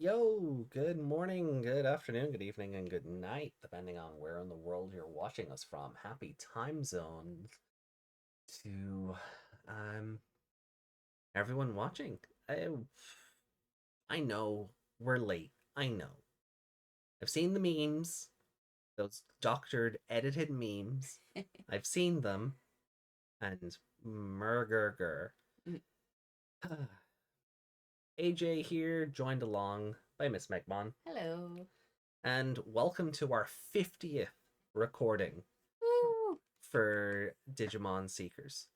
Yo, good morning, good afternoon, good evening, and good night, depending on where in the world you're watching us from. Happy time zones to everyone watching. I know we're late. I know. I've seen the memes, those doctored, edited memes. I've seen them, and murger. AJ here, joined along by Miss Megmon. Hello. And welcome to our 50th recording Woo! for Digimon Seekers.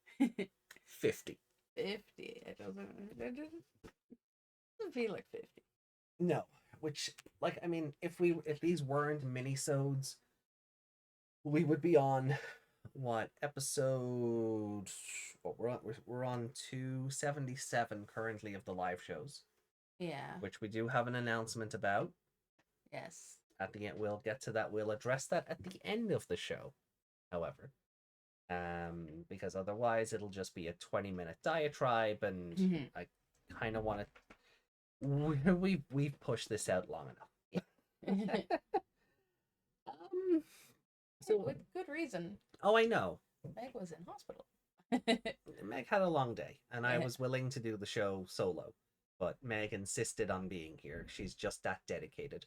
50. 50. It doesn't feel like 50. No, which, like, I mean, if these weren't minisodes, we would be on what episode? What we're on 277 currently of the live shows, Yeah. which we do have an announcement about. Yes. At the end, we'll get to that. We'll address that at the end of the show. However, because otherwise it'll just be a 20-minute diatribe, and I kind of want to. We've pushed this out long enough. um, So with good reason. oh, I know. Meg was in hospital. Meg had a long day, and I was willing to do the show solo, but Meg insisted on being here. She's just that dedicated.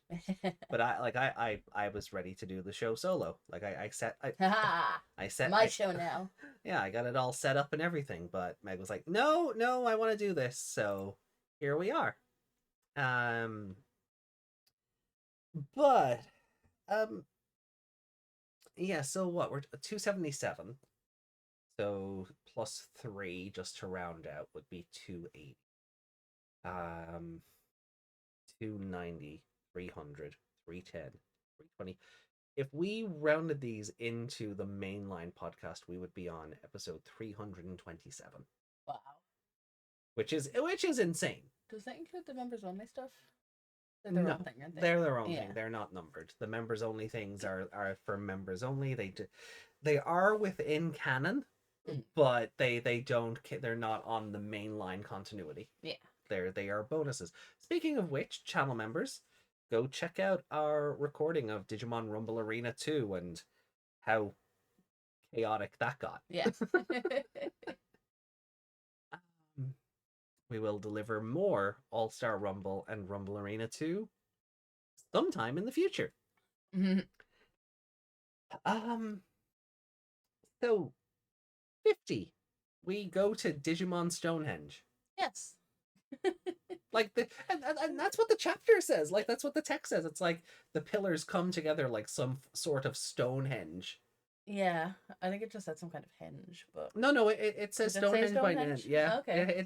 But I was ready to do the show solo. Like I set My show now. Yeah, I got it all set up and everything, but Meg was like, "No, no, I want to do this." So here we are. But yeah. So what? We're 277. So plus 3 just to round out would be 280. 290, 300, 310, 320. If we rounded these into the mainline podcast, we would be on episode 327. Wow. Which is insane. Does that include the members only stuff? They're their own thing, aren't they? They're their own thing. They're not numbered. The members only things are for members only. They are within canon, but they don't. They're not on the mainline continuity. Yeah. They are bonuses. Speaking of which, channel members, go check out our recording of Digimon Rumble Arena 2 and how chaotic that got. Yes. We will deliver more All-Star Rumble and Rumble Arena 2 sometime in the future. So 50. We go to Digimon Stonehenge. Yes. Like and that's what the chapter says. Like that's what the text says. It's like the pillars come together like some sort of Stonehenge. Yeah, I think it just said some kind of henge, but no, it says Stonehenge by name. Yeah, okay.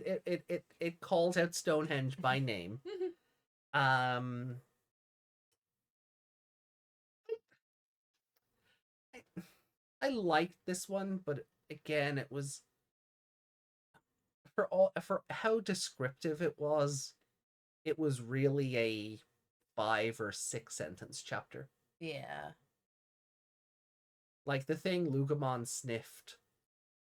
It calls out Stonehenge by name. I liked this one, but again, it was for how descriptive it was. It was really a 5 or 6 sentence chapter. Yeah. Like the thing Lugomon sniffed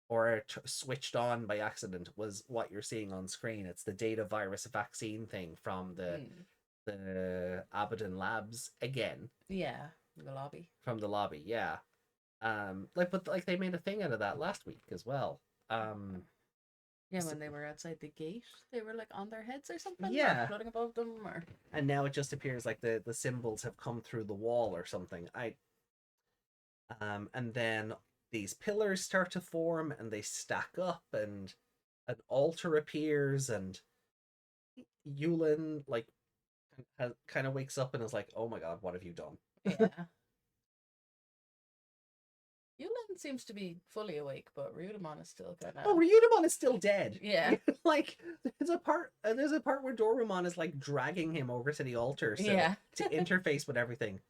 or switched on by accident was what you're seeing on screen. It's the data virus vaccine thing from the Abaddon Labs again. Yeah, the lobby. From the lobby, yeah. But they made a thing out of that last week as well. Yeah, when they were outside the gate, they were like on their heads or something. Yeah, or floating above them, or. And now it just appears like the symbols have come through the wall or something. And then these pillars start to form and they stack up, and an altar appears, and Yulin like kind of wakes up and is like, "Oh my god, what have you done?" Yeah. Yulin seems to be fully awake, but Ryudamon is still kind of. Oh, Ryudamon is still dead. Yeah. Like there's a part where Dorumon is like dragging him over to the altar to interface with everything,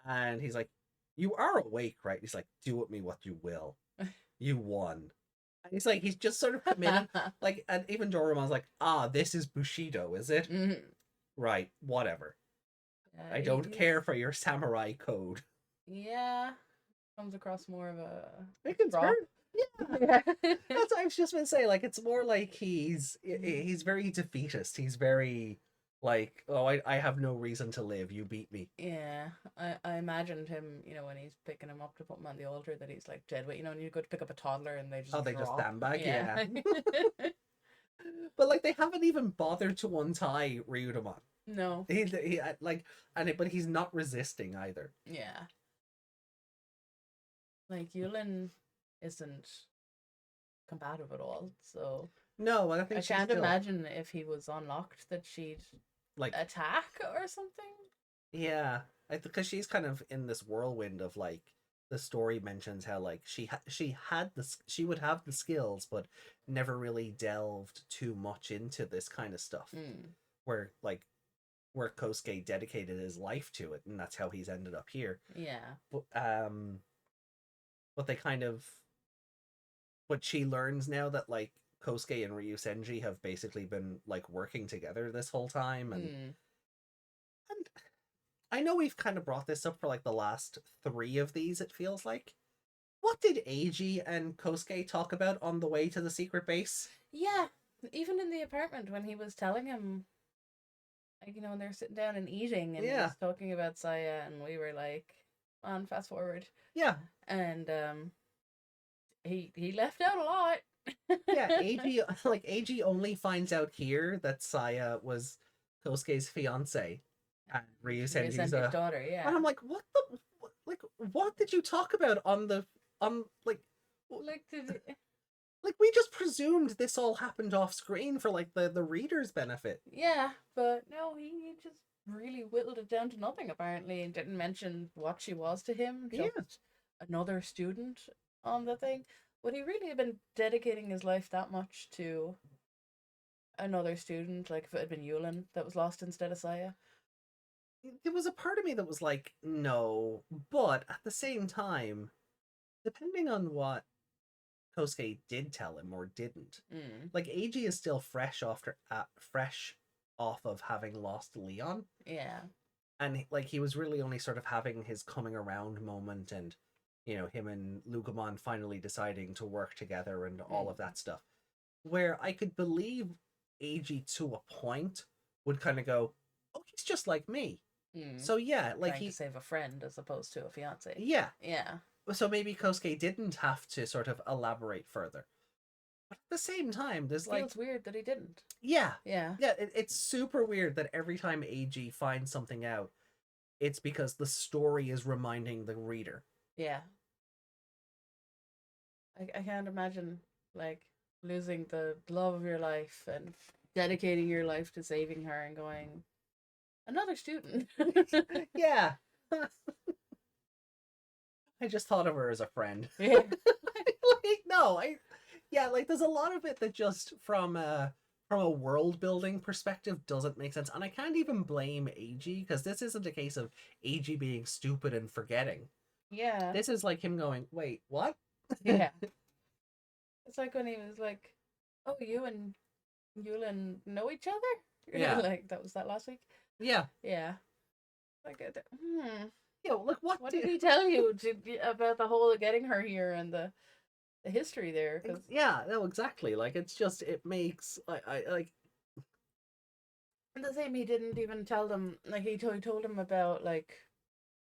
and he's like, "You are awake, right?" He's like, "Do with me what you will. You won." And he's just sort of committed. Like, and even Dorumon's like, "Ah, this is Bushido, is it?" Mm-hmm. Right, whatever. I don't care for your samurai code. Yeah. Comes across more of a. Yeah. That's what I was just gonna say. Like, it's more like he's very defeatist. He's very Like, oh, I have no reason to live. You beat me. Yeah, I imagined him, when he's picking him up to put him on the altar, that he's like dead weight, and you go to pick up a toddler and they just Oh, they just drop. sandbag? Yeah. Yeah. But like, they haven't even bothered to untie Ryudomon. No. He like, but he's not resisting either. Yeah. Like, Yulin isn't combative at all, so No, I think I can't imagine if he was unlocked that she'd like attack or something. Yeah, because she's kind of in this whirlwind of like, the story mentions how like she would have the skills, but never really delved too much into this kind of stuff. Where Kosuke dedicated his life to it, and that's how he's ended up here. Yeah. But they kind of, but she learns now that like Kosuke and Ryu Senji have basically been like working together this whole time, and I know we've kind of brought this up for like the last 3 of these, it feels like. What did Eiji and Kosuke talk about on the way to the secret base? Yeah, even in the apartment when he was telling him, like, when they're sitting down and eating, and he was talking about Saya, and we were like, on, fast forward. Yeah. And he left out a lot. Yeah, Eiji only finds out here that Saya was Kosuke's fiance. And Ryu Senju's daughter, yeah. And I'm like, what did you talk about we just presumed this all happened off screen for like the reader's benefit. Yeah, but no, he just really whittled it down to nothing apparently, and didn't mention what she was to him. Just another student on the thing. Would he really have been dedicating his life that much to another student, like if it had been Yulin that was lost instead of Saya? There was a part of me that was like, no, but at the same time, depending on what Kosuke did tell him or didn't, like Eiji is still fresh off of having lost Leon. Yeah. And like he was really only sort of having his coming around moment, and him and Lugumon finally deciding to work together and all of that stuff. Where I could believe Eiji to a point would kind of go, oh, he's just like me. So yeah, like he save a friend as opposed to a fiance. Yeah. Yeah. So maybe Kosuke didn't have to sort of elaborate further. But at the same time, there's like... Feels weird that he didn't. Yeah. Yeah. Yeah, it's super weird that every time Eiji finds something out, it's because the story is reminding the reader. Yeah. I can't imagine, like, losing the love of your life and dedicating your life to saving her and going, another student. Yeah. I just thought of her as a friend. Yeah. There's a lot of it that just from a world building perspective doesn't make sense, and I can't even blame Eiji, because this isn't a case of Eiji being stupid and forgetting. Yeah. This is like him going, wait, what? Yeah. It's like when he was like, oh, you and Yulin know each other? Yeah. Like, was that last week? Yeah. Yeah. Like, Yeah, look, what did he tell you about the whole getting her here and the history there? Cause... Yeah, no, exactly. Like, it's just, it makes, like... The same, he didn't even tell them, like, he told him about, like,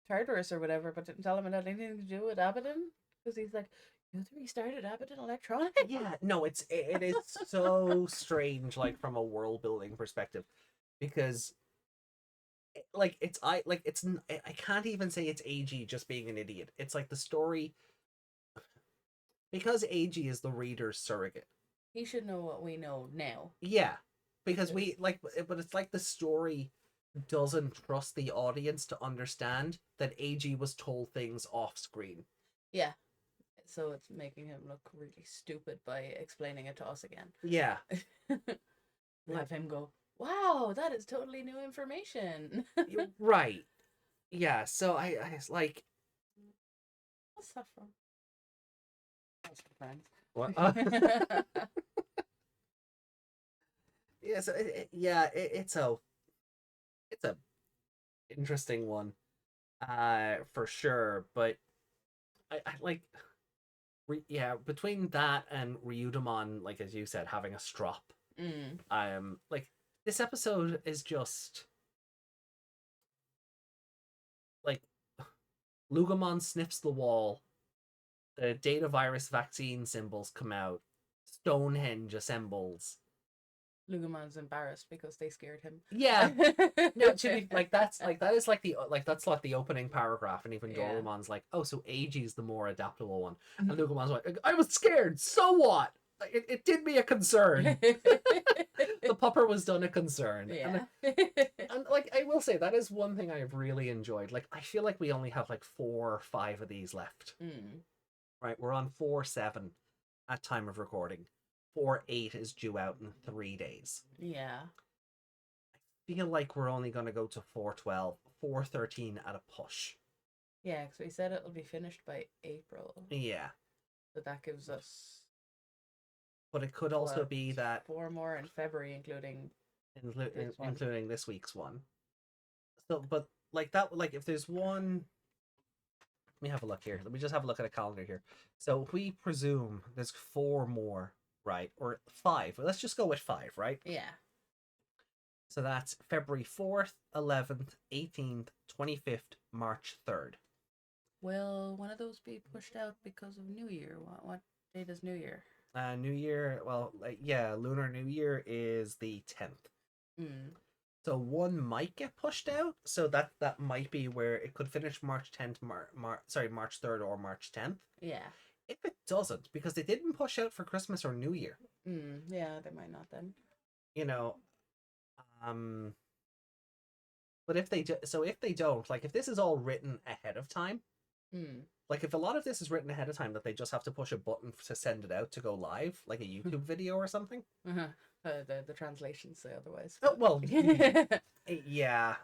Tartarus or whatever, but didn't tell him it had anything to do with Abaddon, because he's like, you 3 started Abaddon Electronics? Yeah, no, it is so strange, like, from a world-building perspective, because... I can't even say it's Eiji just being an idiot. It's like the story, because Eiji is the reader's surrogate. He should know what we know now. Yeah, because but it's like the story doesn't trust the audience to understand that Eiji was told things off screen. Yeah, so it's making him look really stupid by explaining it to us again. Yeah. Have him go, wow, that is totally new information. Right. Yeah, so I was like... What's that from? That's for friends. What? Yeah, so it's a interesting one, for sure. But I like, between that and Ryudomon, like as you said, having a strop, like this episode is just like Lugomon sniffs the wall, the data virus vaccine symbols come out, Stonehenge assembles. Lugamon's embarrassed because they scared him. Yeah. No, to be like that's the opening paragraph, and even Doraemon's like, oh, so Eiji's the more adaptable one. And Lugamon's like, I was scared, so what? It did me a concern. The pupper was done a concern. Yeah. And like I will say that is one thing I've really enjoyed. Like I feel like we only have like 4 or 5 of these left. Right, we're on 4-7 at time of recording. 4-8 is due out in 3 days. Yeah. I feel like we're only going to go to 4-12, 4-13 at a push. Yeah, because we said it'll be finished by April. Yeah. So that gives us... But it could also be that... 4 more in February, including this week's one. So, but like that, like if there's one... Let me have a look here. Let me just have a look at a calendar here. So if we presume there's 4 more, right? Or 5. Let's just go with 5, right? Yeah. So that's February 4th, 11th, 18th, 25th, March 3rd. Will one of those be pushed out because of New Year? What date is New Year? New Year, well, Lunar New Year is the 10th. So one might get pushed out, so that might be where it could finish March 10th, March 3rd or March 10th. Yeah. If it doesn't, because they didn't push out for Christmas or New Year. Yeah, they might not then. You know, but if they don't, like if this is all written ahead of time, like if a lot of this is written ahead of time that they just have to push a button to send it out to go live, like a YouTube video or something. The translations say otherwise. Oh well, yeah.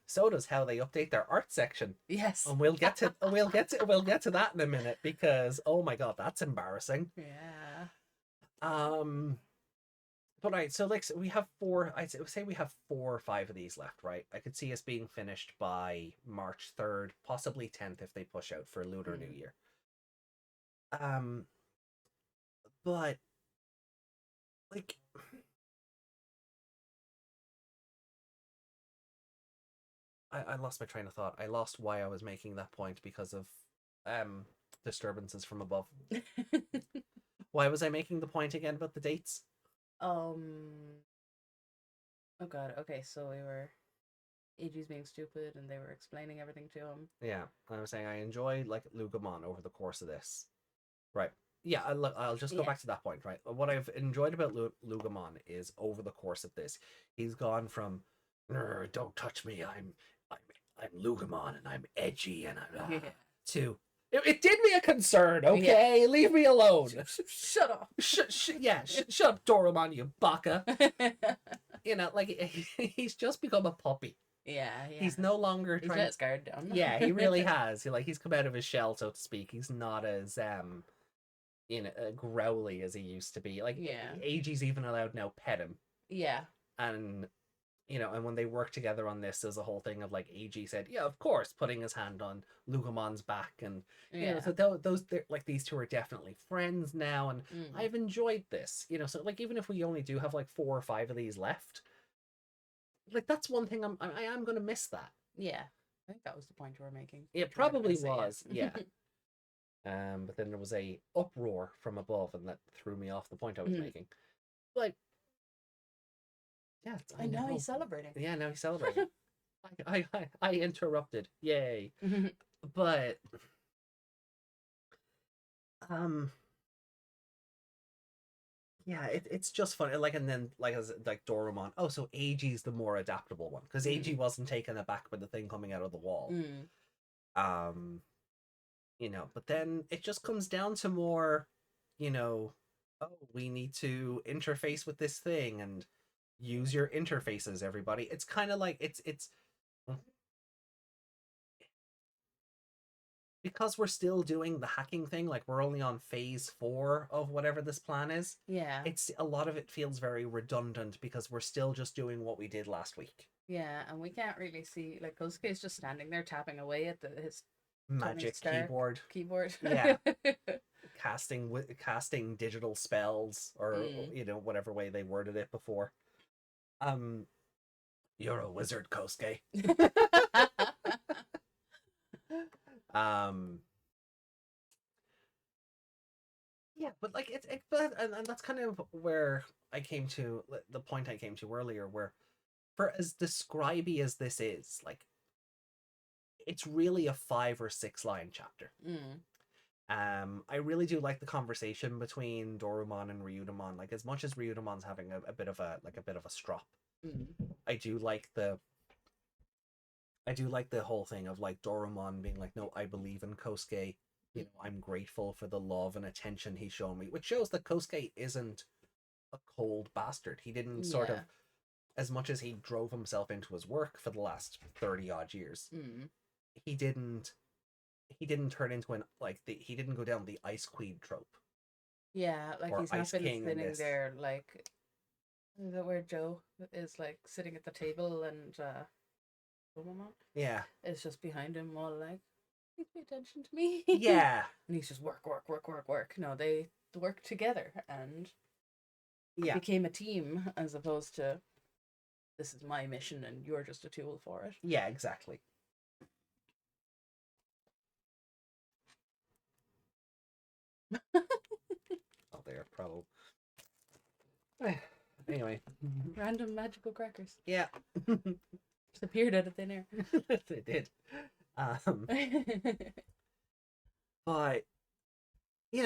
So does how they update their art section. Yes, and we'll get to that in a minute because oh my god, that's embarrassing. Yeah. But right, so like we have 4. I'd say we have 4 or 5 of these left, right? I could see us being finished by March 3rd, possibly 10th if they push out for Lunar New Year. But like I lost my train of thought. I lost why I was making that point because of disturbances from above. Why was I making the point again about the dates? Oh god, okay, so we were Eiji's being stupid and they were explaining everything to him. Yeah, I was saying I enjoyed like Lugomon over the course of this. Right. Yeah, I'll just go back to that point, right? What I've enjoyed about Lugomon is over the course of this, he's gone from don't touch me, I'm Lugomon and I'm edgy and I'm to it did me a concern, okay? Leave me alone. Shut up. Shut up, Doraemon, you baka. You know, like he's just become a puppy. Yeah. He's no longer trying. He's let his guard down. Yeah, he really has. He's come out of his shell, so to speak. He's not as growly as he used to be. Like Eiji's even allowed now pet him. Yeah. And and when they work together on this, there's a whole thing of like Eiji said, yeah, of course, putting his hand on Lugomon's back, and so those like these two are definitely friends now, and I've enjoyed this. So like even if we only do have like 4 or 5 of these left, like that's one thing I am gonna miss that. Yeah, I think that was the point you were making. It probably was, yeah. But then there was a uproar from above, and that threw me off the point I was making. Like. Yeah, I know he's celebrating. Yeah, now he's celebrating. I interrupted. Yay. But yeah, it's just funny. Like, and then like Doraemon. Oh, so Eiji's the more adaptable one because Eiji wasn't taken aback by the thing coming out of the wall. But then it just comes down to more, oh, we need to interface with this thing and use your interfaces, everybody. It's kind of like it's because we're still doing the hacking thing, like we're only on phase 4 of whatever this plan is. Yeah, it's a lot of it feels very redundant because we're still just doing what we did last week. Yeah, and we can't really see, like Kosuke's just standing there tapping away at his magic keyboard. Yeah. casting digital spells or whatever way they worded it before. Um, you're a wizard, Kosuke. um, yeah, but like but and that's kind of where I came to the point I came to earlier, where for as describy as this is, like it's really a 5 or 6 line chapter. I really do like the conversation between Dorumon and Ryudamon. Like as much as Ryudamon's having a bit of a strop, I do like the whole thing of like Dorumon being like, no, I believe in Kosuke. You know, I'm grateful for the love and attention he's shown me, which shows that Kosuke isn't a cold bastard. He didn't sort of, as much as he drove himself into his work for the last 30 odd years, he didn't turn into he didn't go down the Ice Queen trope. Yeah, like he's not been sitting there like, is that where Joe is like sitting at the table and yeah, it's just behind him all like, please pay attention to me. Yeah. And he's just work. No, they work together and yeah, became a team as opposed to this is my mission and you're just a tool for it. Yeah, exactly. Oh, they're probably. Anyway. Random magical crackers. Yeah. Just appeared out of thin air. They did. But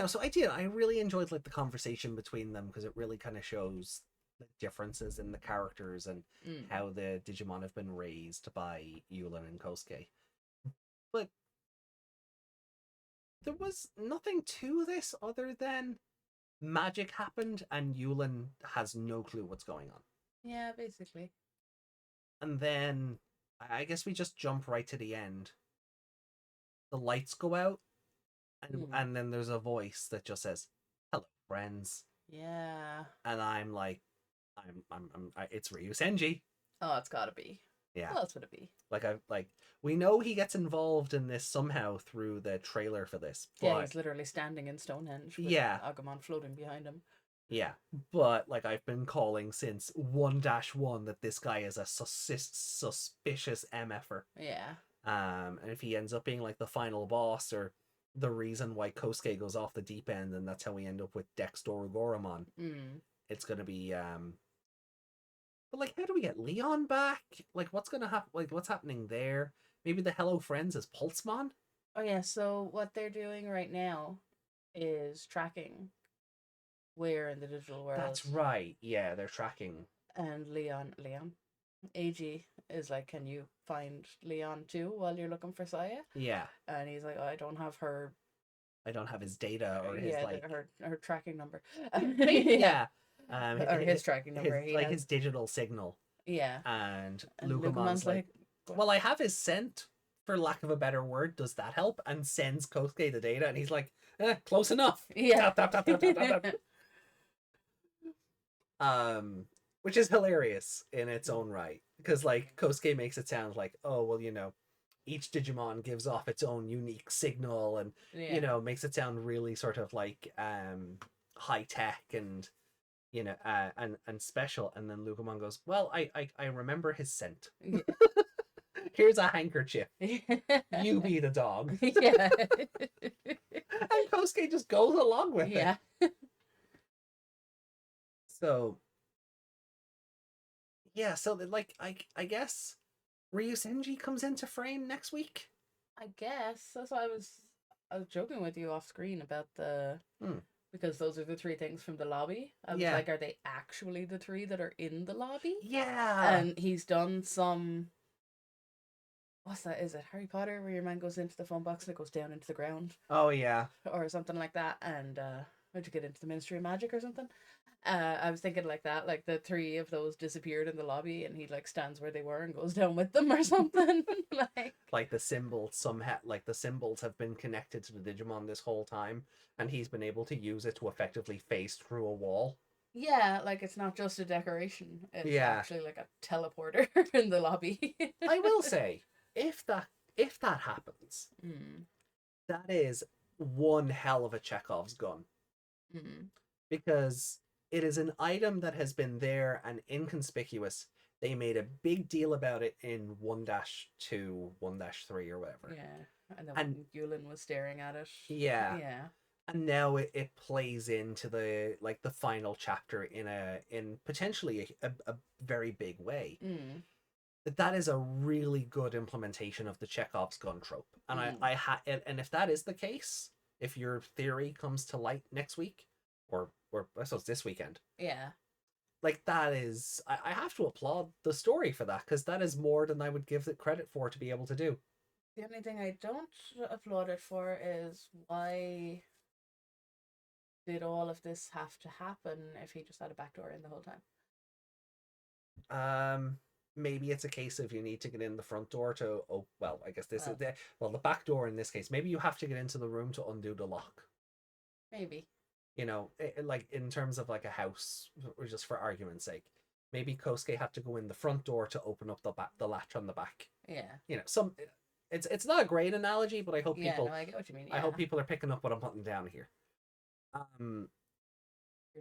so I really enjoyed like the conversation between them because it really kind of shows the differences in the characters and how the Digimon have been raised by Yulin and Kosuke. But there was nothing to this other than magic happened and Yulin has no clue what's going on. Yeah, basically. And then I guess we just jump right to the end. The lights go out and then there's a voice that just says, "Hello, friends." Yeah. And I'm like, it's Ryu Senji. Oh, it's gotta be. Yeah. What else would it be? We know he gets involved in this somehow through the trailer for this. But, yeah, he's literally standing in Stonehenge with Agumon floating behind him. Yeah, but like I've been calling since 1-1 that this guy is a suspicious MFer. Yeah. And if he ends up being like the final boss or the reason why Kosuke goes off the deep end and that's how we end up with Dexter Goramon, it's gonna be But like, how do we get Leon back? Like, what's gonna happen? Like, what's happening there? Maybe the Hello Friends is Pulsemon? Oh yeah, so what they're doing right now is tracking where in the digital world. That's right. Yeah, they're tracking. And Eiji is like, can you find Leon too while you're looking for Saya? Yeah. And he's like, oh, I don't have his data or his her tracking number. Yeah. Or his tracking number. His digital signal. Yeah. And Lucamon's like, well, I have his scent, for lack of a better word. Does that help? And sends Kosuke the data, and he's like, close enough. Yeah. Tap. Which is hilarious in its own right, because like Kosuke makes it sound like, oh well, each Digimon gives off its own unique signal, and makes it sound really sort of like high tech and and special. And then Lucamon goes, well, I remember his scent. Yeah. Here's a handkerchief. You be the dog. Yeah. And Kosuke just goes along with it. Yeah. So like I guess Ryu Senji comes into frame next week. I guess that's why I was joking with you off screen about the because those are the 3 things from the lobby. I was like, are they actually the 3 that are in the lobby? Yeah. And he's done some. What's that? Is it Harry Potter where your man goes into the phone box and it goes down into the ground? Oh yeah. Or something like that. And how'd you get into the Ministry of Magic or something? I was thinking like that, like the 3 of those disappeared in the lobby and he like stands where they were and goes down with them or something. like the symbols somehow, like the symbols have been connected to the Digimon this whole time and he's been able to use it to effectively phase through a wall. Yeah, like it's not just a decoration. It's actually like a teleporter in the lobby. I will say, if that happens, that is one hell of a Chekhov's gun. Because it is an item that has been there and inconspicuous. They made a big deal about it in 1-2, 1-3 or whatever. Yeah. And then when Yulin was staring at it. Yeah. Yeah. And now it plays into the final chapter in potentially a very big way. That is a really good implementation of the Chekhov's gun trope. And and if that is the case, if your theory comes to light next week, or I suppose this weekend. Yeah. Like, that is, I have to applaud the story for that, because that is more than I would give it credit for to be able to do. The only thing I don't applaud it for is why did all of this have to happen if he just had a backdoor in the whole time? Maybe it's a case of you need to get in the front door to, well, I guess this is the back door in this case. Maybe you have to get into the room to undo the lock. Maybe. You know, like in terms of like a house, or just for argument's sake. Maybe Kosuke had to go in the front door to open up the latch on the back. Yeah. You know, it's not a great analogy, but I hope people. Yeah, no, I get what you mean. Yeah. I hope people are picking up what I'm putting down here. You're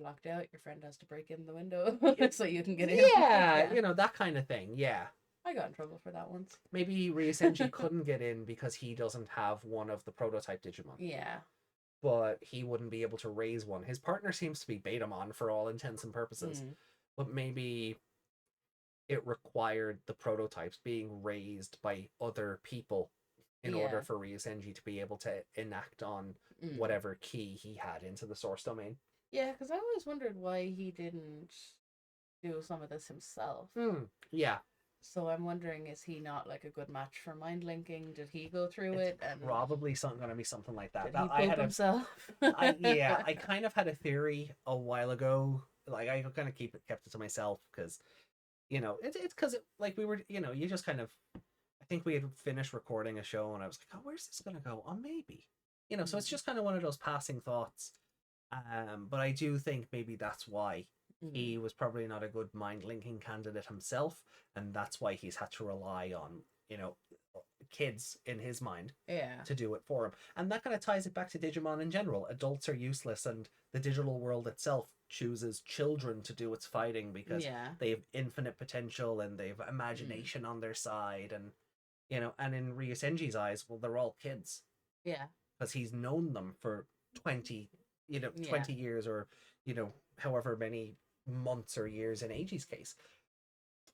locked out. Your friend has to break in the window so you can get in. Yeah, you know, that kind of thing. Yeah. I got in trouble for that once. Maybe Ryusenji couldn't get in because he doesn't have one of the prototype Digimon. Yeah. But he wouldn't be able to raise one. His partner seems to be Betamon for all intents and purposes. But maybe it required the prototypes being raised by other people in order for Ryusenji to be able to enact on whatever key he had into the source domain. Yeah, because I always wondered why he didn't do some of this himself. Yeah. So I'm wondering, is he not like a good match for mind linking? Did he go through it? And probably going to be something like that. Did he poop himself? I kind of had a theory a while ago. Like, I kind of kept it to myself because, you know, it's because like we were, you know, you just kind of, I think we had finished recording a show and I was like, oh, where's this gonna go? Oh, maybe, you know. So it's just kind of one of those passing thoughts. But I do think maybe that's why he was probably not a good mind linking candidate himself, and that's why he's had to rely on, you know, kids in his mind to do it for him. And that kind of ties it back to Digimon in general. Adults are useless, and the digital world itself chooses children to do its fighting because they have infinite potential and they have imagination on their side. And, you know, and in Ryusenji's eyes, well, they're all kids. Yeah. Because he's known them for 20 years, or, you know, however many months or years in Eiji's case.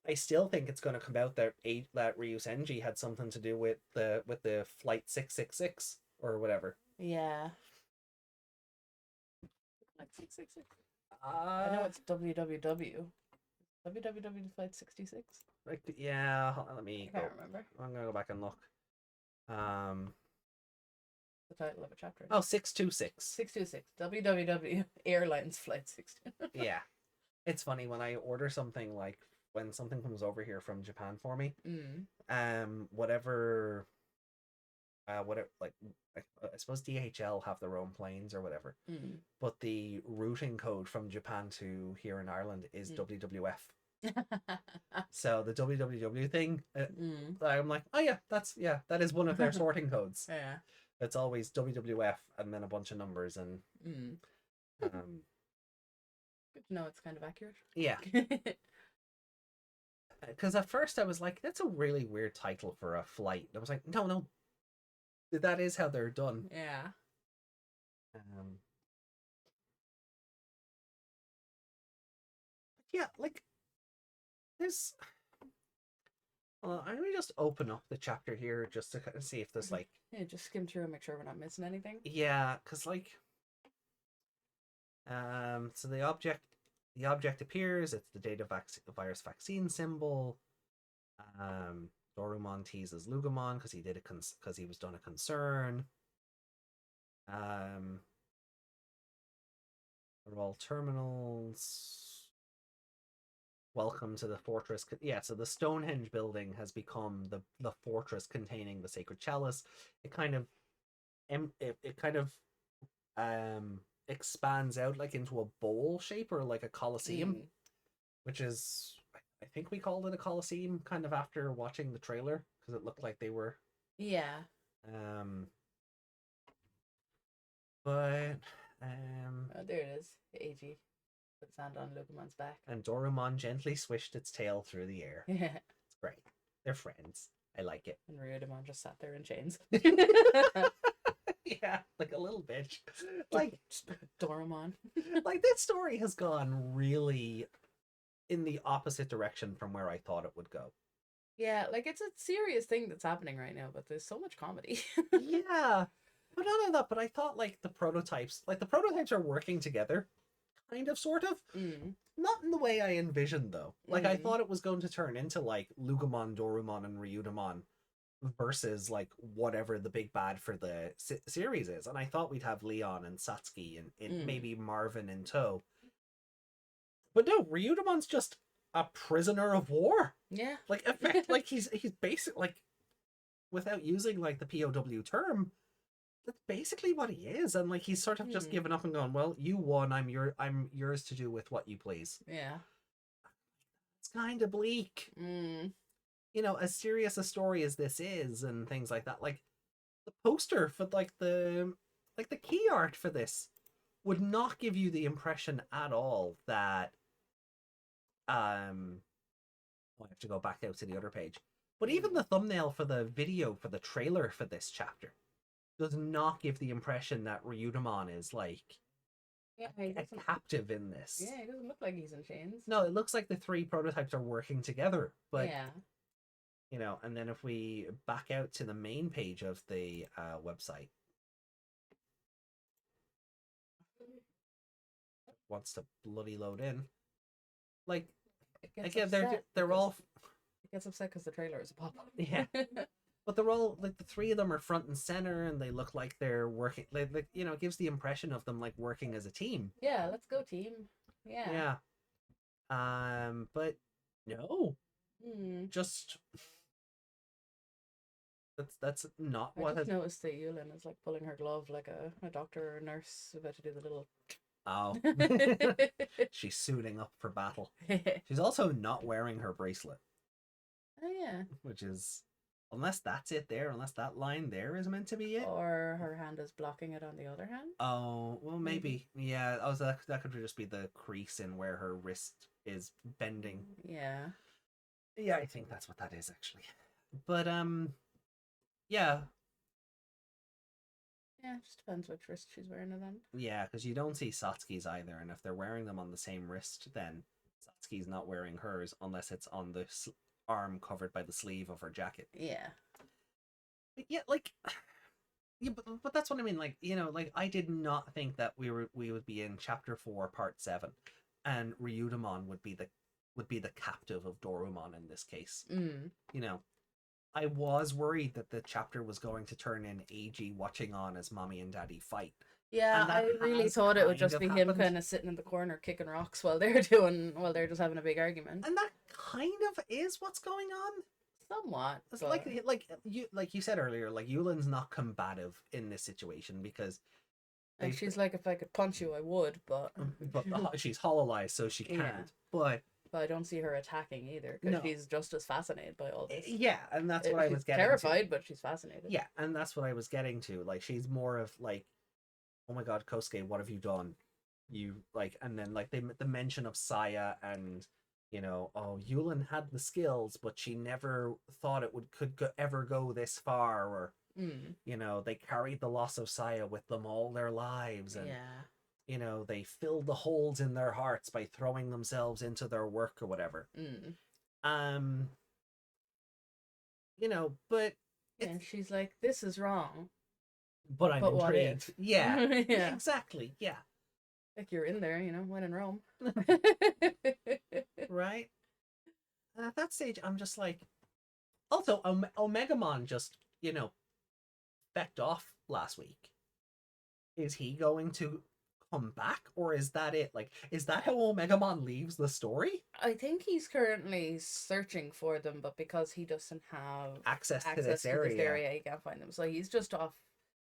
I still think it's going to come out that Ryusenji had something to do with the Flight 666 or whatever. Yeah. Like 666. I know it's WWW. WWW Flight 66. Like, yeah, let me. I can't remember. I'm gonna go back and look. The title of a chapter. Oh, 626. 626. WWW Airlines Flight 62. Yeah. It's funny when I order something, like when something comes over here from Japan for me, whatever, like, I suppose DHL have their own planes or whatever, but the routing code from Japan to here in Ireland is WWF. So the WWW thing, I'm like, oh yeah, that is one of their sorting codes. Yeah. It's always WWF and then a bunch of numbers and good to know it's kind of accurate. Yeah. Because at first I was like, that's a really weird title for a flight. I was like, no, that is how they're done. Yeah. Yeah, like there's. I'm gonna just open up the chapter here just to kind of see if there's like. Yeah, just skim through and make sure we're not missing anything. Yeah, because like. So the object appears. It's the data virus vaccine symbol. Dorumon teases Lugamon because he did it because he was done a concern. They're all terminals. Welcome to the fortress. Yeah, so the Stonehenge building has become the fortress containing the sacred chalice. It kind of expands out like into a bowl shape or like a coliseum, which is, I think we called it a coliseum kind of after watching the trailer because it looked like they were. Yeah. But oh, there it is. Eiji. Put sand on Lucamon's back. And Dorumon gently swished its tail through the air. Yeah. It's great. They're friends. I like it. And Ryudamon just sat there in chains. Yeah, like a little bitch. Like Dorumon. Like this story has gone really in the opposite direction from where I thought it would go. Yeah, like it's a serious thing that's happening right now, but there's so much comedy. Yeah. But not only that, but I thought like the prototypes are working together. Kind of, sort of. Not in the way I envisioned, though. Like, I thought it was going to turn into, like, Lugumon, Dorumon, and Ryudamon versus, like, whatever the big bad for the series is. And I thought we'd have Leon and Satsuki and maybe Marvin in tow. But no, Ryudamon's just a prisoner of war. Yeah. Like, like, he's basic, like, without using, like, the POW term, that's basically what he is. And like he's sort of just given up and gone, well, you won, I'm yours to do with what you please. Yeah. It's kind of bleak. You know, as serious a story as this is and things like that, like the poster for like the key art for this would not give you the impression at all that I have to go back out to the other page. But even the thumbnail for the video for the trailer for this chapter does not give the impression that Ryudamon is like a captive in this. Yeah, he doesn't look like he's in chains. No, it looks like the three prototypes are working together. But yeah, you know, and then if we back out to the main page of the website, wants to bloody load in. Like again, they're all. It gets upset because the trailer is a pop-up. Yeah. But they're all like the three of them are front and center, and they look like they're working. Like you know, it gives the impression of them like working as a team. Yeah, let's go team. Yeah. Yeah. But no, just that's not what. I just noticed that Yulin is like pulling her glove like a doctor or a nurse about to do the little. Oh, she's suiting up for battle. She's also not wearing her bracelet. Oh yeah. Which is. Unless that's it there, unless that line there is meant to be it. Or her hand is blocking it on the other hand. Oh, well, maybe. Yeah, that could just be the crease in where her wrist is bending. Yeah. Yeah, I think that's what that is, actually. But, yeah. Yeah, it just depends which wrist she's wearing it on. Yeah, because you don't see Satsuki's either, and if they're wearing them on the same wrist, then Satsuki's not wearing hers unless it's on the arm covered by the sleeve of her jacket. Yeah. Yeah, like, yeah, but that's what I mean. Like, you know, like I did not think that we would be in chapter 4, part 7, and Ryudamon would be the captive of Dorumon in this case. You know, I was worried that the chapter was going to turn in Eiji watching on as mommy and daddy fight. Yeah, I really thought it would just be him kind of sitting in the corner kicking rocks while they're just having a big argument. And that kind of is what's going on. Somewhat. It's like you said earlier, like Yulin's not combative in this situation because and she's like, if I could punch you, I would, but she's hololized, so she can't. Yeah. But I don't see her attacking either because she's just as fascinated by all this. Yeah, and that's what I was getting. Terrified, but she's fascinated. Yeah, and that's what I was getting to. Like, she's more of like, oh my god, Kosuke, what have you done? You like, and then like the mention of Saya and you know, oh, Yulin had the skills, but she never thought it could ever go this far, or you know, they carried the loss of Saya with them all their lives, and you know, they filled the holes in their hearts by throwing themselves into their work or whatever. You know, but and she's like, this is wrong. But I'm intrigued. Yeah, yeah, exactly. Yeah. Like you're in there, you know, when in Rome. Right? And at that stage, I'm just like... Also, Omegamon just, you know, fecked off last week. Is he going to come back? Or is that it? Like, is that how Omegamon leaves the story? I think he's currently searching for them, but because he doesn't have access to this area, he can't find them. So he's just off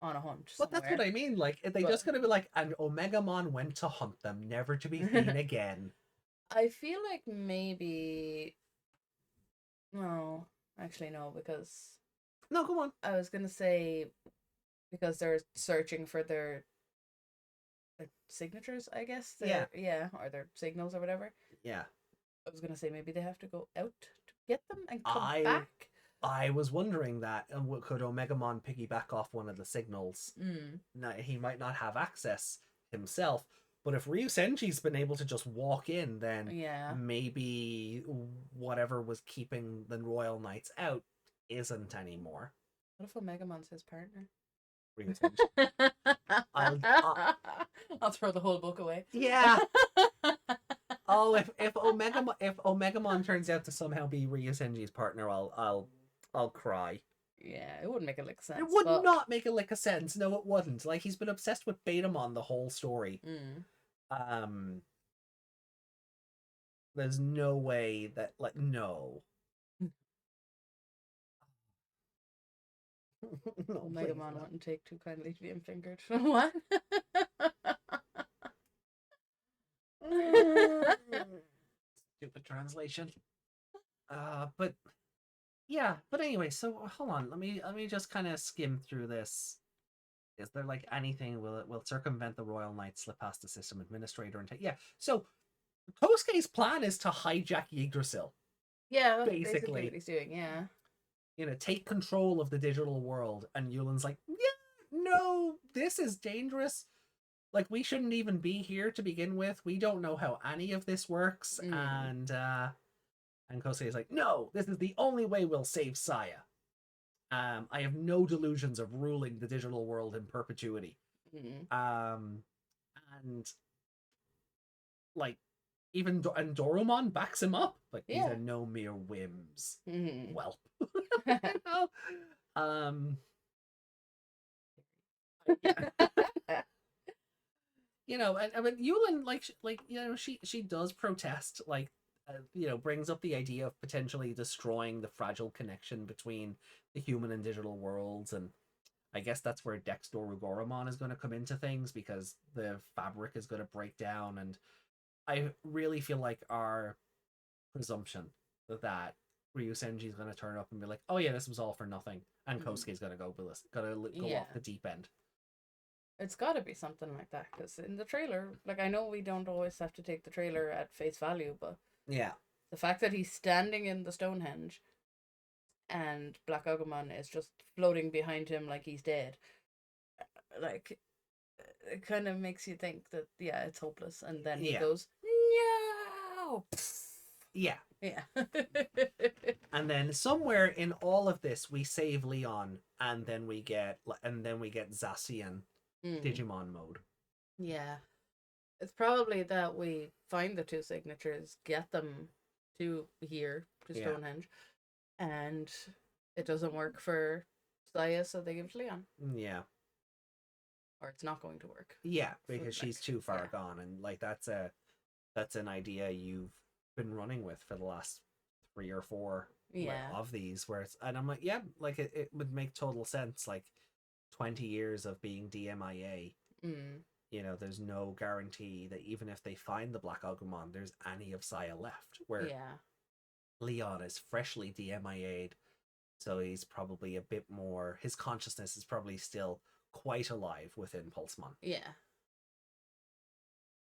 on a hunt somewhere. But that's what I mean. Like, they just gonna be like, and Omegamon went to hunt them, never to be seen again. I feel like maybe... No, actually no, because... No, go on. I was gonna say because they're searching for their like signatures, I guess. Yeah. Yeah, or their signals or whatever. Yeah. I was gonna say maybe they have to go out to get them and come back. I was wondering that, could Omegamon piggyback off one of the signals? Now, he might not have access himself, but if Ryusenji's been able to just walk in, then maybe whatever was keeping the Royal Knights out isn't anymore. What if Omegamon's his partner? Ryusenji. I'll throw the whole book away. Yeah. Oh, if Omegamon turns out to somehow be Ryusenji's partner, I'll cry. Yeah, it wouldn't make a lick of sense. It would not make a lick of sense. No, it wouldn't. Like, he's been obsessed with Betamon the whole story. There's no way that, like, no. No, Omegamon wouldn't take too kindly to being fingered. What? Stupid translation. But yeah, but anyway, so hold on, let me just kind of skim through this. Is there like anything will circumvent the Royal Knight, slip past the system administrator, and yeah. So Kosuke's plan is to hijack Yggdrasil. Yeah, basically what he's doing. Yeah, you know, take control of the digital world, and Yulin's like, yeah, no, this is dangerous. Like, we shouldn't even be here to begin with. We don't know how any of this works, and Kosuke is like, no, this is the only way we'll save Saya. I have no delusions of ruling the digital world in perpetuity. And like, even Dorumon backs him up. Like, these are no mere whims. Welp. You know, I mean, Yulin, like, you know, she does protest, like, you know, brings up the idea of potentially destroying the fragile connection between the human and digital worlds, and I guess that's where Dexter Goromon is going to come into things, because the fabric is going to break down, and I really feel like our presumption that Ryusenji is going to turn up and be like, oh yeah, this was all for nothing, and Kosuke's going to go off the deep end. It's got to be something like that, because in the trailer, like, I know we don't always have to take the trailer at face value, but yeah, the fact that he's standing in the Stonehenge and Black Agumon is just floating behind him like he's dead, like, it kind of makes you think that, yeah, it's hopeless, and then he goes, no! Yeah. Yeah. And then somewhere in all of this, we save Leon, and then we get Zacian Digimon mode. Yeah. It's probably that we find the two signatures, get them to here, to Stonehenge, and it doesn't work for Saya, so they give it to Leon. Yeah. Or it's not going to work. Yeah, because she's too far gone, and like that's an idea you've been running with for the last 3 or 4 of these, where it's, and I'm like, yeah, like it would make total sense. Like 20 years of being DMIA. You know, there's no guarantee that even if they find the Black Agumon, there's any of Saya left. Where Leon is freshly DMIA'd, so he's probably a bit more, his consciousness is probably still quite alive within Pulsemon. Yeah.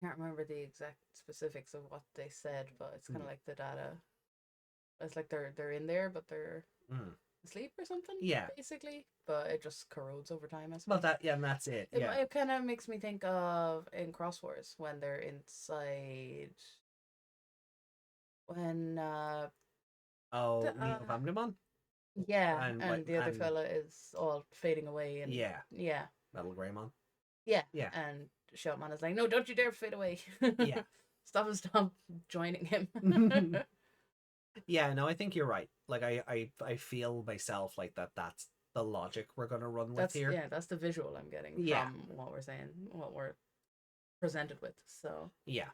Can't remember the exact specifics of what they said, but it's kind of like the data. It's like they're in there, but they're asleep or something. Yeah, basically, but it just corrodes over time. I suppose. Well, and that's it. It kind of makes me think of in Cross Wars when they're inside. When Neo Vamdemon? Yeah, and the other fella is all fading away, and Metal Greymon. Yeah, and Shoutman is like, no, don't you dare fade away. Yeah. Stop joining him. Yeah, no, I think you're right. Like, I feel myself like that's the logic we're gonna run with here. Yeah, that's the visual I'm getting from what we're saying, what we're presented with. So yeah.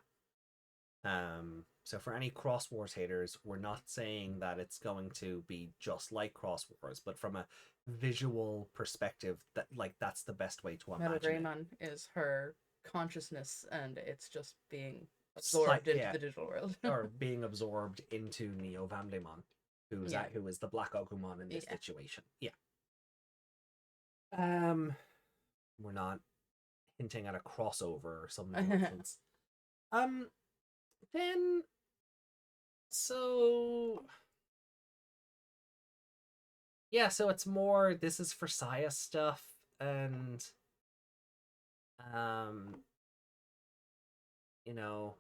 So for any Cross Wars haters, we're not saying that it's going to be just like Cross Wars, but from a visual perspective, that like that's the best way to imagine Metal Greymon is her consciousness, and it's just being absorbed into the digital world. Or being absorbed into Neo Vamdemon, who is the Black Agumon in this situation. Yeah. We're not hinting at a crossover or some nonsense. Then, so yeah, so it's more, this is for Saya stuff, and you know,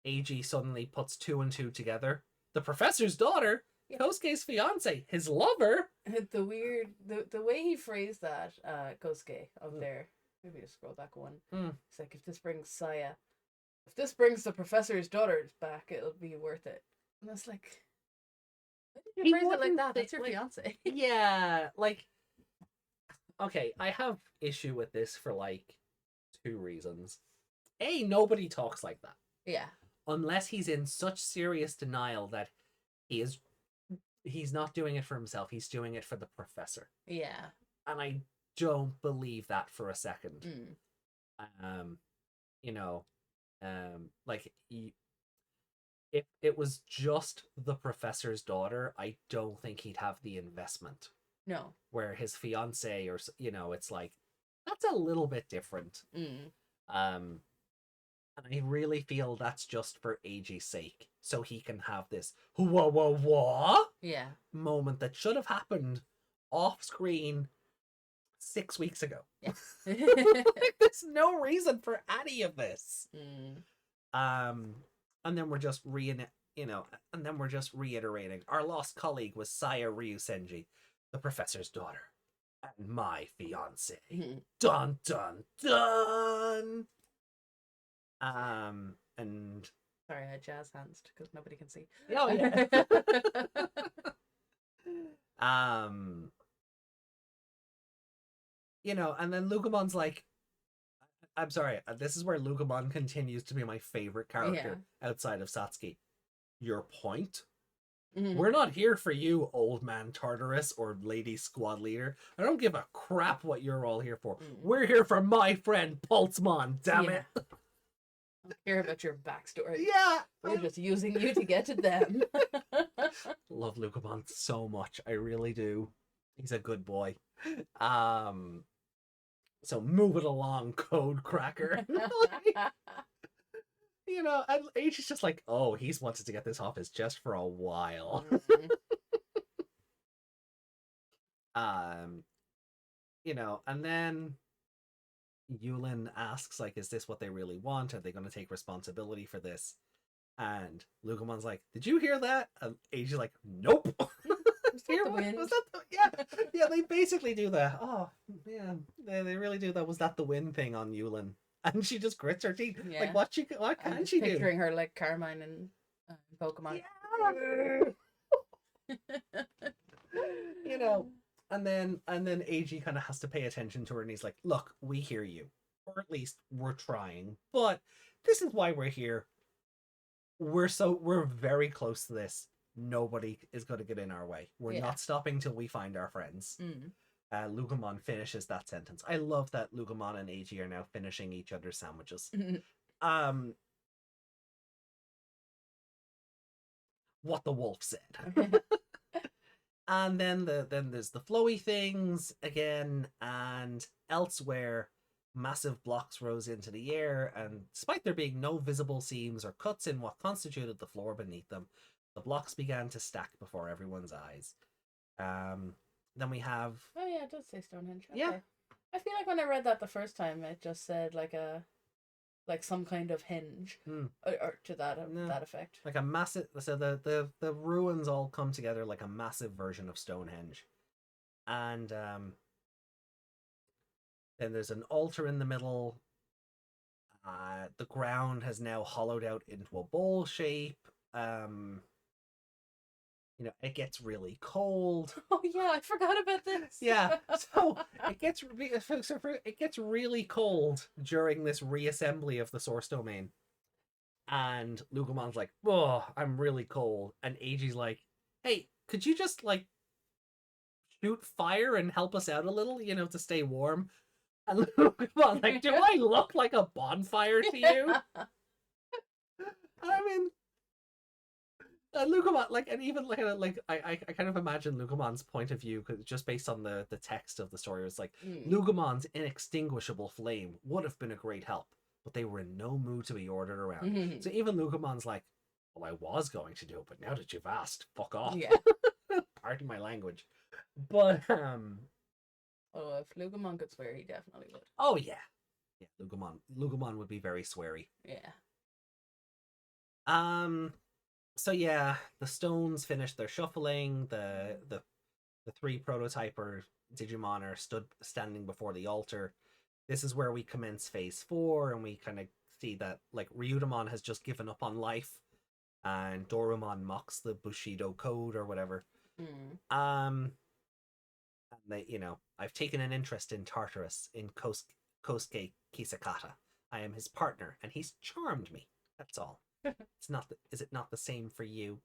Eiji suddenly puts 2 and 2 together. The professor's daughter, Kosuke's fiance, his lover. The way he phrased that, Kosuke up there. Maybe just scroll back one. It's like, if this brings the professor's daughters back, it'll be worth it. And it's like, why did you phrase it like that? That's your fiance. Yeah, like, okay, I have issue with this for like 2 reasons. A, nobody talks like that. Yeah. Unless he's in such serious denial that he's not doing it for himself, he's doing it for the professor. Yeah. And I don't believe that for a second. You know, like, if it was just the professor's daughter, I don't think he'd have the investment. No. Where his fiance, or, you know, it's like, that's a little bit different. And I really feel that's just for Eiji's sake, so he can have this whoa moment that should have happened off screen 6 weeks ago. Yeah. Like, there's no reason for any of this. And then we're just reiterating. Our lost colleague was Saya Ryusenji, the professor's daughter, and my fiance. Dun dun dun. And sorry, I jazz hands because nobody can see. Oh yeah. You know, and then Lucamon's like, I'm sorry, this is where Lucamon continues to be my favorite character outside of Satsuki. Your point? We're not here for you, old man Tartarus or lady squad leader. I don't give a crap what you're all here for. We're here for my friend Pulsemon, damn it. I don't care about your backstory. Yeah. We're just using you to get to them. Love Lucamon so much. I really do. He's a good boy. So move it along, code cracker. You know, and H is just like, oh, he's wanted to get this off his chest for a while. You know, and then Yulin asks, like, is this what they really want? Are they going to take responsibility for this? And Lucamon's like, did you hear that? And H is like, nope. Was that the, yeah, they basically do that. Oh, yeah, they really do that. Was that the win thing on Yulin? And she just grits her teeth. Yeah. Like, what can she do? Picturing her like Carmine and Pokemon. Yeah. You know, and then Eiji kind of has to pay attention to her, and he's like, look, we hear you. Or at least we're trying. But this is why we're here. We're very close to this. Nobody is going to get in our way. We're not stopping till we find our friends. Lucamon finishes that sentence. I love that Lucamon and Eiji are now finishing each other's sandwiches. What the wolf said. And then there's the flowy things again, and elsewhere massive blocks rose into the air, and despite there being no visible seams or cuts in what constituted the floor beneath them, the blocks began to stack before everyone's eyes. Then we have... Oh yeah, it does say Stonehenge. Okay. Yeah. I feel like when I read that the first time, it just said like some kind of hinge, or to that effect. Like a massive... So the ruins all come together like a massive version of Stonehenge. And then there's an altar in the middle. The ground has now hollowed out into a bowl shape. You know, it gets really cold. Oh yeah, I forgot about this. Yeah, so it gets really cold during this reassembly of the source domain, and Lucamon's like, "Oh, I'm really cold," and Eiji's like, "Hey, could you just like shoot fire and help us out a little, you know, to stay warm?" And Lucamon's like, "Do I look like a bonfire to you?" I mean, Lugomon, like, and even like I kind of imagine Lugomon's point of view, because just based on the text of the story, it's like Lugomon's inextinguishable flame would have been a great help, but they were in no mood to be ordered around. So even Lugomon's like, well, I was going to do it, but now that you've asked, fuck off. Yeah. Pardon my language, but Oh, if Lugomon could swear, he definitely would. oh yeah, Lugomon would be very sweary. Yeah. So yeah, the stones finished their shuffling. The three prototyper Digimon are standing before the altar. This is where we commence phase 4, and we kind of see that like Ryudamon has just given up on life, and Dorumon mocks the Bushido code or whatever. And they, I've taken an interest in Tartarus, in Kosuke Kisakata. I am his partner, and he's charmed me. That's all. It's not. Is it not the same for you?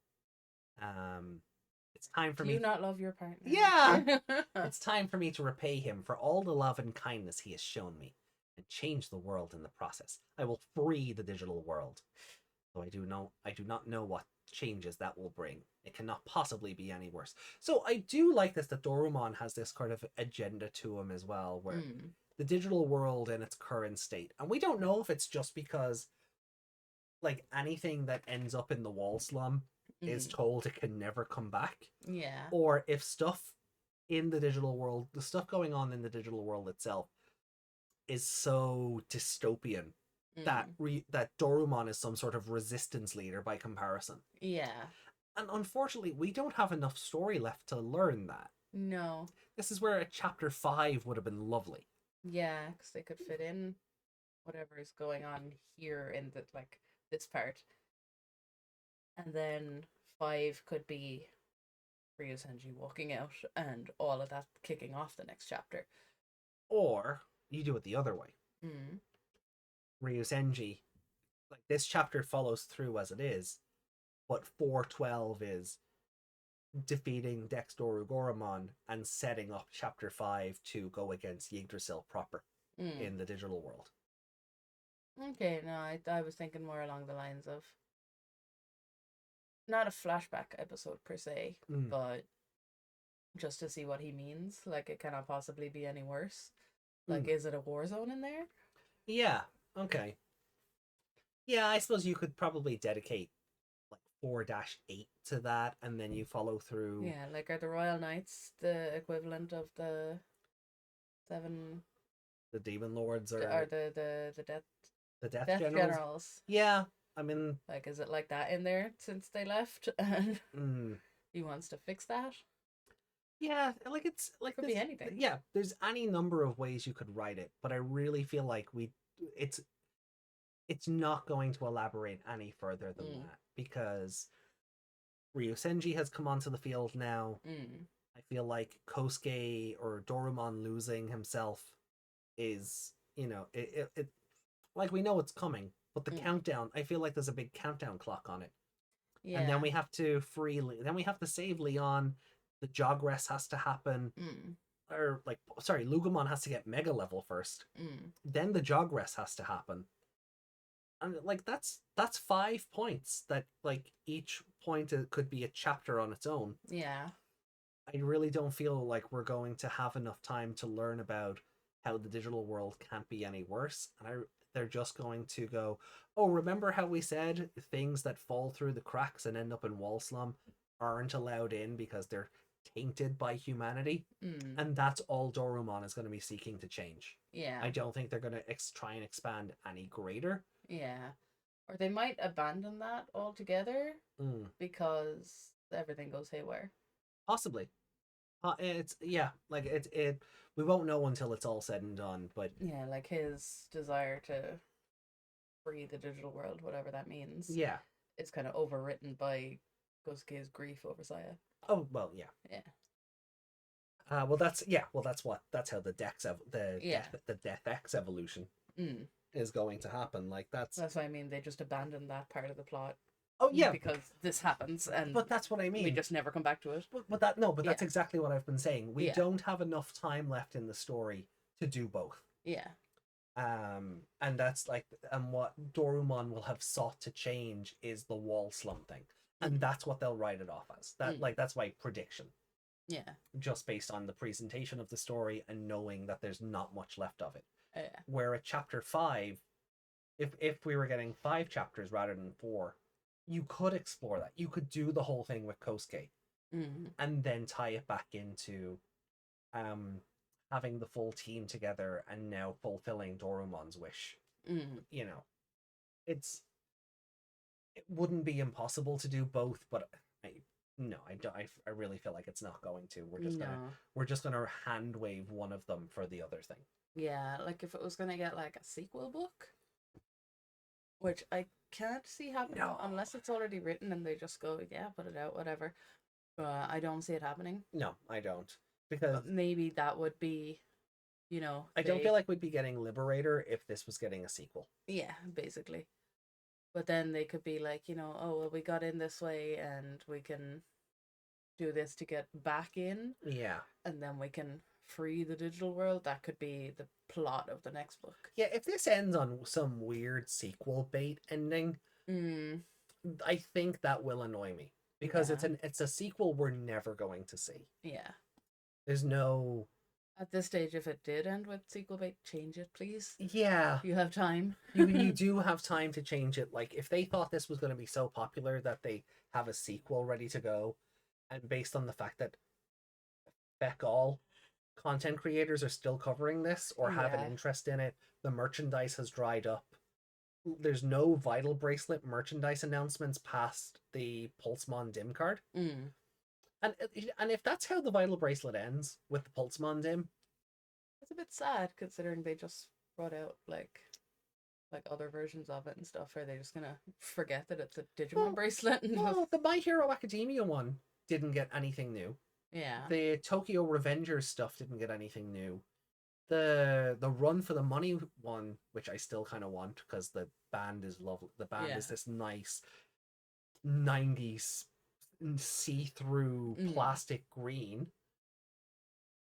It's time for me. Do you not love your partner? Yeah. It's time for me to repay him for all the love and kindness he has shown me, and change the world in the process. I will free the digital world. Though I do not know what changes that will bring. It cannot possibly be any worse. So I do like this, that Dorumon has this kind of agenda to him as well, where the digital world in its current state, and we don't know if it's just because like anything that ends up in the wall slum is told it can never come back. Yeah. Or if stuff in the digital world, the stuff going on in the digital world itself is so dystopian that that Dorumon is some sort of resistance leader by comparison. Yeah. And unfortunately, we don't have enough story left to learn that. No. This is where a chapter 5 would have been lovely. Yeah, because they could fit in whatever is going on here in the this part. And then 5 could be Ryusenji walking out and all of that kicking off the next chapter. Or you do it the other way. Ryusenji, like this chapter follows through as it is, but 412 is defeating Dexdoru Goromon and setting up chapter 5 to go against Yggdrasil proper in the digital world. Okay, no, I was thinking more along the lines of not a flashback episode per se, but just to see what he means. Like, it cannot possibly be any worse. Like, is it a war zone in there? Yeah, okay. Yeah, I suppose you could probably dedicate like 4-8 to that, and then you follow through. Yeah, like, are the Royal Knights the equivalent of the 7... The Demon Lords or the Death... The Death Generals. Yeah, I mean... Like, is it like that in there since they left? And he wants to fix that? Yeah, like it's... like could be anything. Yeah, there's any number of ways you could write it, but I really feel like it's not going to elaborate any further than that, because Ryusenji has come onto the field now. I feel like Kosuke or Dorumon losing himself is, it like, we know it's coming, but the countdown, I feel like there's a big countdown clock on it. Yeah. And then we have to save Leon. The Jogress has to happen. Or Lugomon has to get mega level first. Then the Jogress has to happen. And like that's 5 points that, like, each point could be a chapter on its own. Yeah. I really don't feel like we're going to have enough time to learn about how the digital world can't be any worse. And they're just going to go, oh, remember how we said things that fall through the cracks and end up in wall slum aren't allowed in because they're tainted by humanity? And that's all Dorumon is going to be seeking to change. Yeah. I don't think they're going to try and expand any greater. Yeah. Or they might abandon that altogether because everything goes haywire. Possibly. We won't know until it's all said and done, but yeah, like his desire to free the digital world, whatever that means. Yeah, it's kind of overwritten by Kosuke's grief over Saya. Oh well, yeah. That's how the Death X evolution is going to happen. Like that's what I mean. They just abandoned that part of the plot. Oh yeah, because this happens, but that's what I mean. We just never come back to it. That's exactly what I've been saying. We don't have enough time left in the story to do both. Yeah. And that's like, and what Dorumon will have sought to change is the wall slum thing. And that's what they'll write it off as. That's my prediction. Yeah. Just based on the presentation of the story and knowing that there's not much left of it. Yeah. Where at chapter 5, if we were getting 5 chapters rather than 4, you could explore that. You could do the whole thing with Kosuke. And then tie it back into having the full team together and now fulfilling Dorumon's wish. You know, it wouldn't be impossible to do both, but I really feel like it's not going to. We're just gonna hand wave one of them for the other thing. Yeah, like if it was gonna get like a sequel book, which I can't see happening unless it's already written and they just go, yeah, put it out, whatever. But I don't see it happening. No, I don't. Because maybe that would be, I don't feel like we'd be getting Liberator if this was getting a sequel. Yeah, basically. But then they could be like, oh, well, we got in this way and we can do this to get back in. Yeah. And then we can free the digital world. That could be the plot of the next book. Yeah, if this ends on some weird sequel bait ending, I think that will annoy me. Because it's a sequel we're never going to see. Yeah. There's no... At this stage, if it did end with sequel bait, change it, please. Yeah. You have time. you do have time to change it. Like, if they thought this was going to be so popular that they have a sequel ready to go, and based on the fact that feck all content creators are still covering this or have an interest in it, the merchandise has dried up. There's no Vital Bracelet merchandise announcements past the Pulsemon Dim card. And if that's how the Vital Bracelet ends, with the Pulsemon Dim, it's a bit sad considering they just brought out like other versions of it and stuff. Are they just gonna forget that it's a Digimon bracelet? No, the My Hero Academia one didn't get anything new. Yeah. The Tokyo Revengers stuff didn't get anything new. The Run for the Money one, which I still kind of want because the band is lovely. The band is this nice 90s see-through plastic green.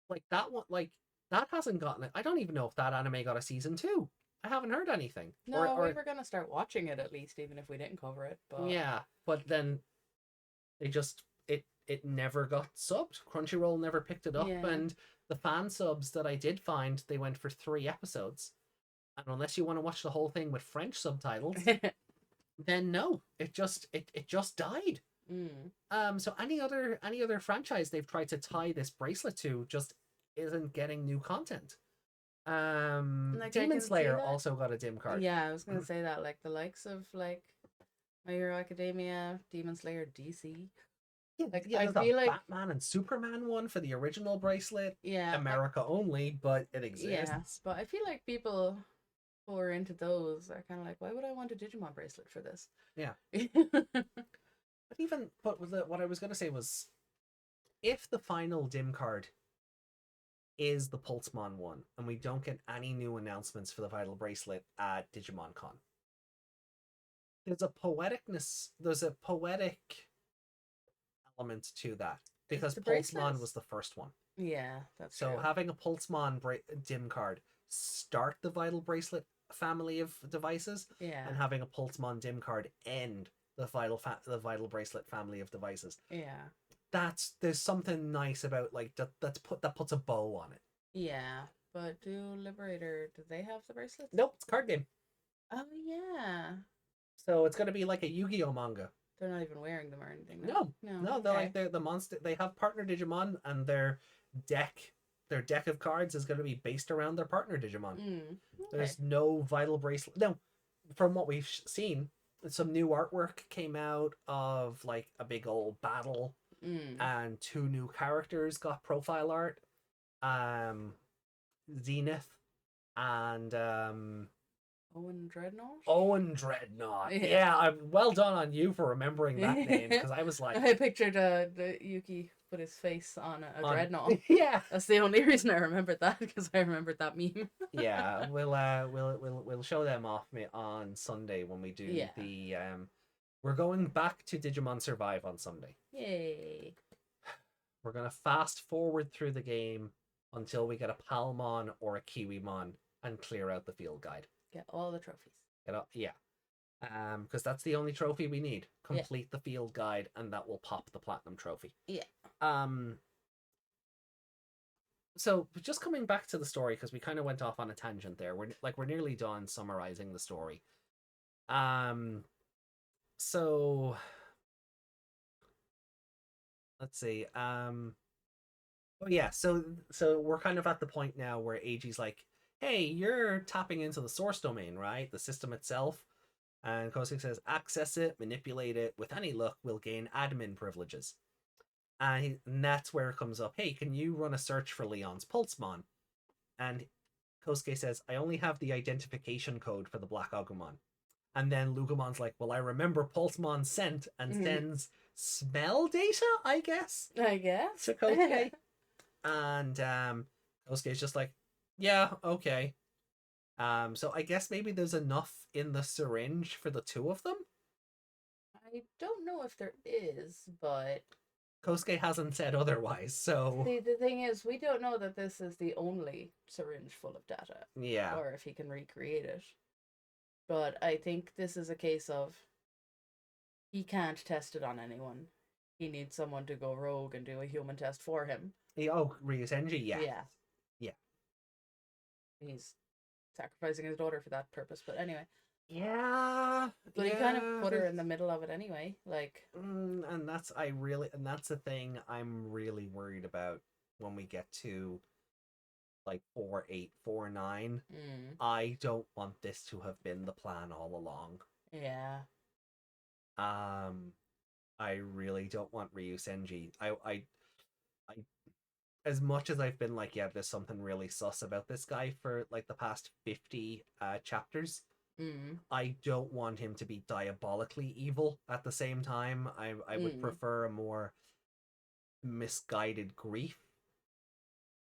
Like that one, like that hasn't gotten it. I don't even know if that anime got a season 2. I haven't heard anything. No, we were gonna start watching it at least, even if we didn't cover it. But yeah, but then they just it never got subbed. Crunchyroll never picked it up, and the fan subs that I did find, they went for 3 episodes. And unless you want to watch the whole thing with French subtitles, then no, it just died. So any other franchise they've tried to tie this bracelet to just isn't getting new content. Like Demon Slayer also got a dim card. Yeah, I was gonna say that, like the likes of like My Hero Academia, Demon Slayer, DC. Like I feel like Batman and Superman one for the original bracelet. Yeah, America only, but it exists. Yeah, but I feel like people who are into those are kind of like, why would I want a Digimon bracelet for this? Yeah. But what I was gonna say was, if the final dim card is the Pulsemon one, and we don't get any new announcements for the Vital Bracelet at Digimon Con, there's a poetic element to that, because Pulsemon was the first one. Yeah, that's so true. Having a Pulsemon dim card start the Vital Bracelet family of devices, and having a Pulsemon dim card end the Vital Bracelet family of devices. Yeah. There's something nice about like that puts a bow on it. Yeah, but do they have the bracelets? Nope, it's a card game. Oh yeah. So it's gonna be like a Yu-Gi-Oh manga. They're not even wearing them or anything. No. They're the monster. They have partner Digimon, and their deck of cards is gonna be based around their partner Digimon. Okay. There's no Vital Bracelet. No, from what we've seen, some new artwork came out of like a big old battle, and 2 new characters got profile art. Zenith and Owen Dreadnought. Yeah, well done on you for remembering that name, because I was like, I pictured the Yuki put his face on a dreadnought. Yeah, that's the only reason I remembered that, because I remembered that meme. Yeah, we'll show them off on Sunday when we do the we're going back to Digimon Survive on Sunday. Yay. We're gonna fast forward through the game until we get a Palmon or a Kiwimon and clear out the field guide. Get all the trophies. Yeah. Because that's the only trophy we need. Complete the field guide, and that will pop the platinum trophy. Yeah. So just coming back to the story, because we kind of went off on a tangent there. We're nearly done summarizing the story. So let's see. Oh yeah, so we're kind of at the point now where Eiji's like, "Hey, you're tapping into the source domain, right? The system itself." And Kosuke says, "Access it, manipulate it. With any luck, we'll gain admin privileges." And that's where it comes up. Hey, can you run a search for Leon's Pulsemon? And Kosuke says, "I only have the identification code for the Black Agumon." And then Lugamon's like, "Well, I remember Pulsemon sent," and sends smell data, I guess. To Kosuke. And Kosuke's just like, "Yeah, okay." So I guess maybe there's enough in the syringe for the two of them? I don't know if there is, but Kosuke hasn't said otherwise, so... See, the thing is, we don't know that this is the only syringe full of data. Yeah. Or if he can recreate it. But I think this is a case of he can't test it on anyone. He needs someone to go rogue and do a human test for him. Ryu's Eiji, yeah. Yeah. He's sacrificing his daughter for that purpose, but anyway. Yeah. But he kind of put her in the middle of it anyway, like. And that's the thing I'm really worried about when we get to like 4.849. I don't want this to have been the plan all along. Yeah. I really don't want Ryu Senji. I as much as I've been like, yeah, there's something really sus about this guy for like the past 50 chapters. I don't want him to be diabolically evil at the same time. I would prefer a more misguided grief.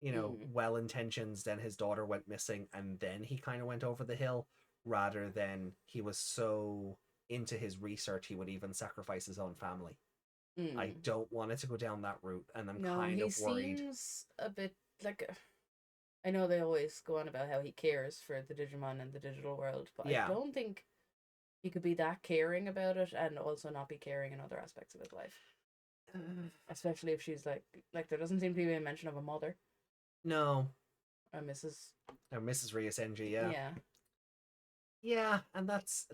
You know, well intentions, then his daughter went missing, and then he kind of went over the hill, rather than he was so into his research he would even sacrifice his own family. I don't want it to go down that route, and I'm kind of worried. He seems a bit like... I know they always go on about how he cares for the Digimon and the digital world, but I don't think he could be that caring about it and also not be caring in other aspects of his life. Especially if she's like there doesn't seem to be a mention of a mother. No. Mrs. Ryu Senji, yeah. Yeah. Yeah, and that's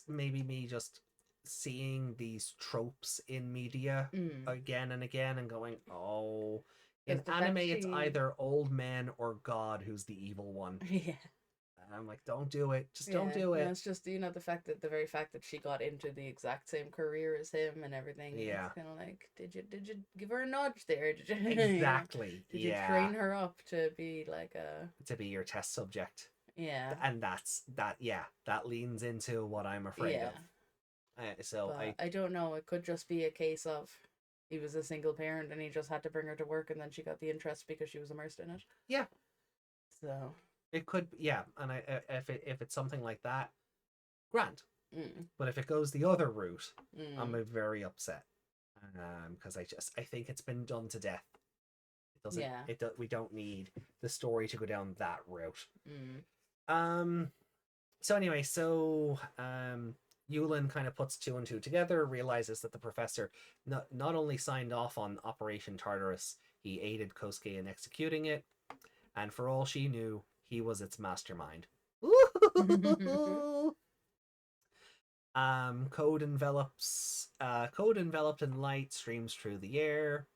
maybe me just seeing these tropes in media again and again and going, oh, in anime it's either old man or God who's the evil one. Yeah. And I'm like, don't do it. Just don't do it. No, it's just, the very fact that she got into the exact same career as him and everything. Yeah. It's kind of like, did you give her a nudge there? Did you, exactly. Did you train her up to be like to be your test subject? Yeah. And that leans into what I'm afraid of. I don't know. It could just be a case of he was a single parent and he just had to bring her to work, and then she got the interest because she was immersed in it. Yeah. So it could, yeah. And if it's something like that, grand. But if it goes the other route, I'm very upset. Because I think it's been done to death. It doesn't. Yeah. We don't need the story to go down that route. So anyway, Yulin kind of puts two and two together, realizes that the professor not only signed off on Operation Tartarus, he aided Kosuke in executing it, and for all she knew, he was its mastermind. Code enveloped in light streams through the air,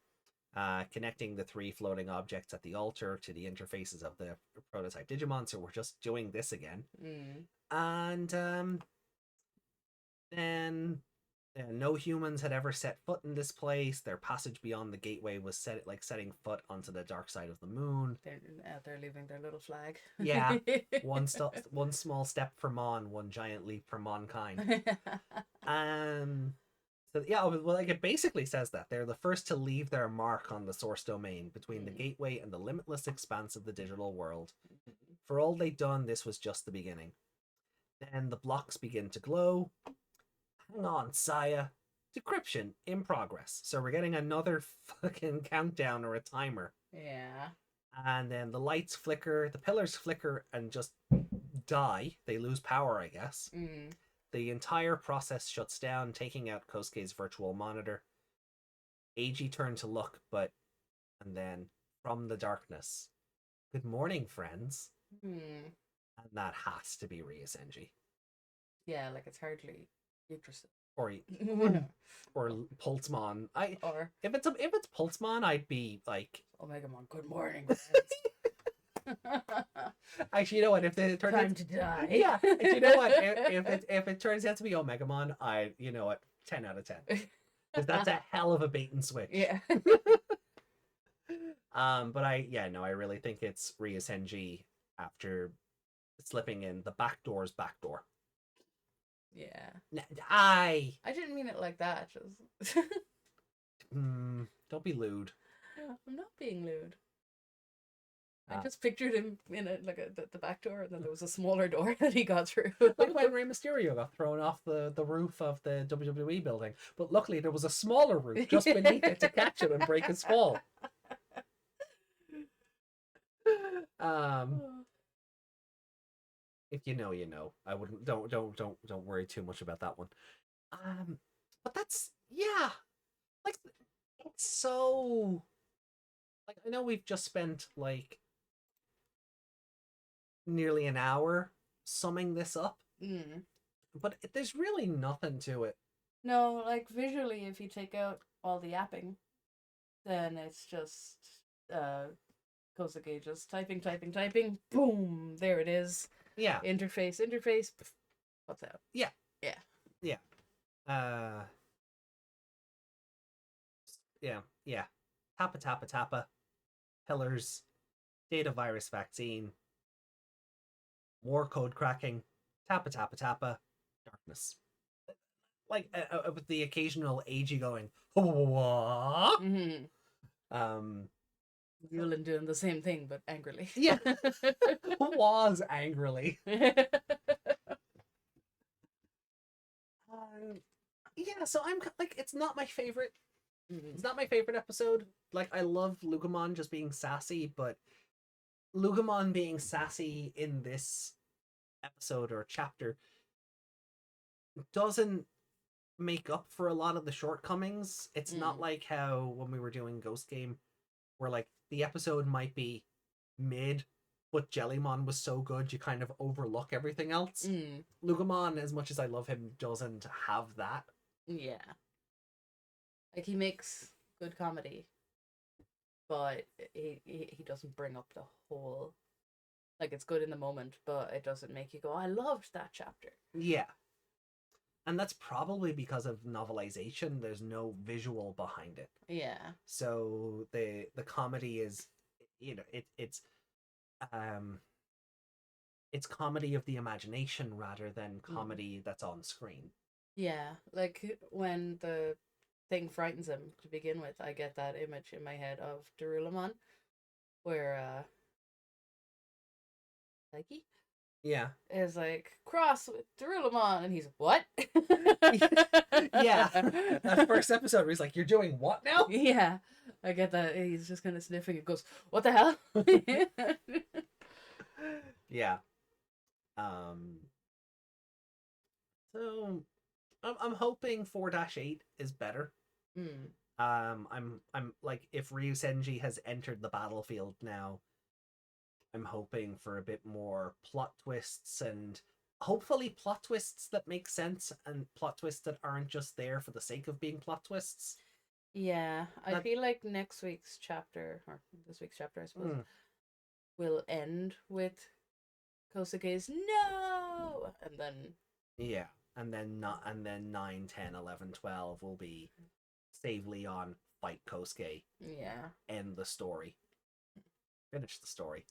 connecting the three floating objects at the altar to the interfaces of the prototype Digimon. So we're just doing this again. And then no humans had ever set foot in this place. Their passage beyond the gateway was setting foot onto the dark side of the moon. They're out there leaving their little flag. Yeah. One small step for Mon, one giant leap for mankind. So yeah, well, like it basically says that they're the first to leave their mark on the source domain between the gateway and the limitless expanse of the digital world. For all they'd done, this was just the beginning. Then the blocks begin to glow. Hang on, Saya. Decryption in progress. So we're getting another fucking countdown or a timer. Yeah. And then the lights flicker, the pillars flicker, and just die. They lose power, I guess. Mm. The entire process shuts down, taking out Kosuke's virtual monitor. Eiji turned to look, and then from the darkness, "Good morning, friends." Mm. And that has to be Ryusenji. Yeah, like it's hardly interesting. Or Pulsemon. If it's Pulsemon, I'd be like, Omegamon, good morning, friends. Actually, you know what? If it turns Time to die. Yeah. Actually, you know what? If it turns out to be Omegamon, you know what? 10 out of 10. Because that's a hell of a bait and switch. Yeah. But I really think it's Ryusenji after slipping in the back door's back door. Yeah. I didn't mean it like that. Just... don't be lewd. I'm not being lewd. I just pictured him in the back door, and then there was a smaller door that he got through. Like when Rey Mysterio got thrown off the roof of the WWE building. But luckily there was a smaller roof just beneath it to catch him and break his fall. If you know, you know. I wouldn't don't worry too much about that one. But that's like it's so like I know we've just spent like nearly an hour summing this up. But there's really nothing to it. No, like visually, if you take out all the yapping, then it's just Kosuke just typing, boom, there it is. Yeah. Interface, what's out? Yeah. Yeah. Tappa. Pillars. Data virus vaccine. War code cracking. Tappa. Darkness. Like with the occasional Eiji going, "What?" Yulin doing the same thing, but angrily. Yeah. Was angrily. So I'm like, it's not my favorite. It's not my favorite episode. Like, I love Lugumon just being sassy, but Lugumon being sassy in this episode or chapter doesn't make up for a lot of the shortcomings. It's not like how when we were doing Ghost Game, where like the episode might be mid, but Jellymon was so good you kind of overlook everything else. Lugumon, as much as I love him, doesn't have that. Yeah. Like, he makes good comedy, but he doesn't bring up the whole... Like, it's good in the moment, but it doesn't make you go, I loved that chapter. Yeah. And that's probably because of novelization. There's no visual behind it. Yeah. So the comedy is, it's comedy of the imagination rather than comedy that's on screen. Yeah, like when the thing frightens him to begin with, I get that image in my head of Darulamon, where Psyche? Yeah. Is like, cross with Darulamon, and he's, what? Yeah. That first episode where he's like, you're doing what now? Yeah. I get that. He's just kind of sniffing and goes, what the hell? Yeah. So I'm hoping 4-8 is better. I'm like, if Ryusenji has entered the battlefield now, I'm hoping for a bit more plot twists, and hopefully plot twists that make sense and plot twists that aren't just there for the sake of being plot twists. Yeah, I feel like next week's chapter, or this week's chapter, I suppose, will end with Kosuke's no, and then and then 9, 10, 11, 12 will be save Leon, fight Kosuke, end the story, finish the story.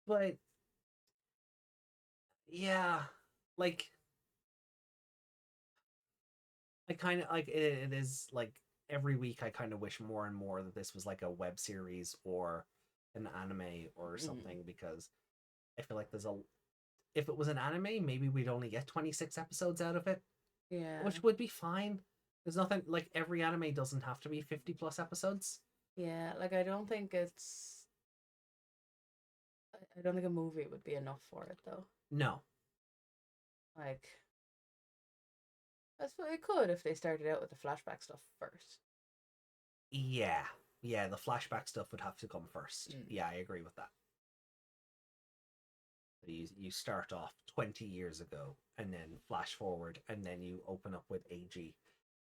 But yeah, like I kind of like it is like every week I kind of wish more and more that this was like a web series or an anime or something, because I feel like if it was an anime, maybe we'd only get 26 episodes out of it. Yeah. Which would be fine. There's nothing, like, every anime doesn't have to be 50 plus episodes. Yeah, like, I don't think it's I don't think a movie would be enough for it, though. No. Like, that's what it could if they started out with the flashback stuff first. Yeah. Yeah, the flashback stuff would have to come first. Yeah, I agree with that. You start off 20 years ago, and then flash forward, and then you open up with Eiji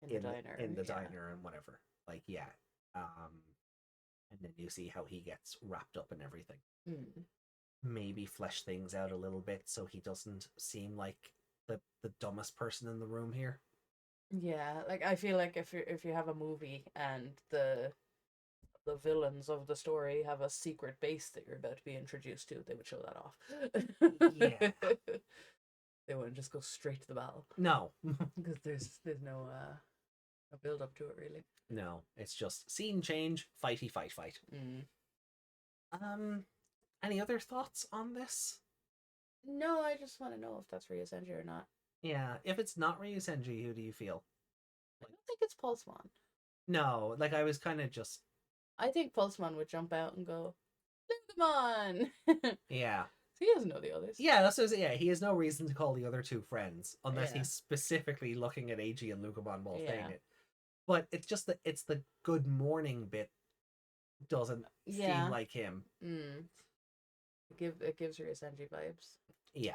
in the diner and whatever. Like, yeah. And then you see how he gets wrapped up in everything. Maybe flesh things out a little bit so he doesn't seem like the dumbest person in the room here. Yeah, like I feel like if you have a movie and the villains of the story have a secret base that you're about to be introduced to, they would show that off. Yeah. They wouldn't just go straight to the battle. No. Because there's no build up to it, really. No, it's just scene change, fight. Any other thoughts on this? No, I just want to know if that's Ryusenji or not. Yeah, if it's not Ryusenji, who do you feel? I don't think it's Pulsemon. No, like I was kind of just... I think Pulsemon would jump out and go, Digimon! Yeah. So he doesn't know the others. Yeah, that's what I was, yeah, he has no reason to call the other two friends, unless he's specifically looking at Eiji and Lugumon while saying it. But it's just that it's the good morning bit doesn't seem like him. It gives Ryusenji vibes. Yeah.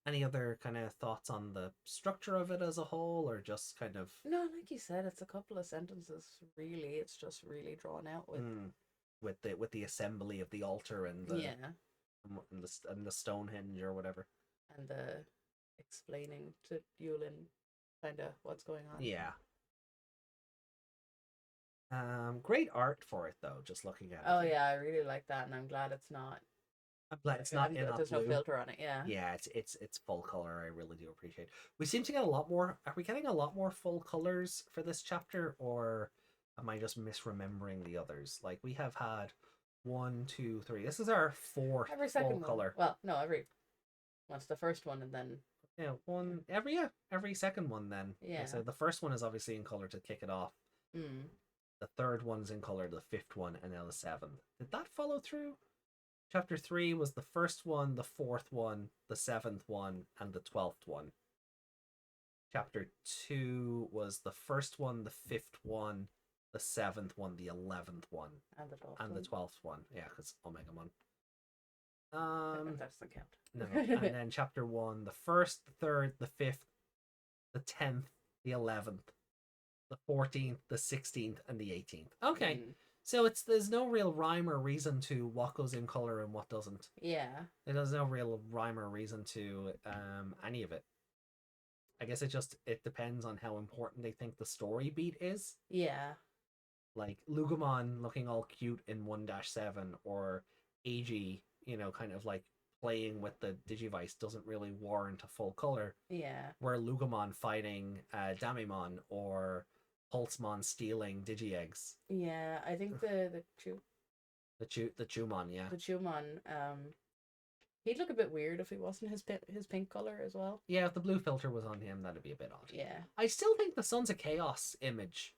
Any other kind of thoughts on the structure of it as a whole, or just kind of... No, like you said, it's a couple of sentences, really. It's just really drawn out with the assembly of the altar and the and the Stonehenge or whatever. And the explaining to Yulin kind of what's going on. Yeah. Great art for it though, just looking at it. Oh yeah, I really like that, and I'm glad it's not. I'm glad it's not in that there's blue. No filter on it. Yeah. Yeah, it's full color. I really do appreciate. We seem to get a lot more. Are we getting a lot more full colors for this chapter, or am I just misremembering the others? Like we have had 1, 2, 3. This is our fourth full color. Well, no, once the first one, and then every second one. Then so the first one is obviously in color to kick it off. The third one's in color, the fifth one, and now the seventh. Did that follow through? Chapter 3 was the first one, the fourth one, the seventh one, and the 12th one. Chapter 2 was the first one, the fifth one, the seventh one, the 11th one, and the 12th one. Yeah, because Omegamon. That's the count. No, and then chapter 1, the first, the third, the fifth, the 10th, the 11th, the 14th, the 16th, and the 18th. Okay. So there's no real rhyme or reason to what goes in color and what doesn't. Yeah. There's no real rhyme or reason to any of it. I guess it depends on how important they think the story beat is. Yeah. Like Lugumon looking all cute in 1-7, or Eiji, kind of like playing with the Digivice doesn't really warrant a full color. Yeah. Where Lugumon fighting Damimon, or Pulsemon stealing Digi-eggs. Yeah, I think the Chumon, yeah. The Chumon, he'd look a bit weird if he wasn't his pink color as well. Yeah, if the blue filter was on him, that'd be a bit odd. Yeah. I still think the Sons of Chaos image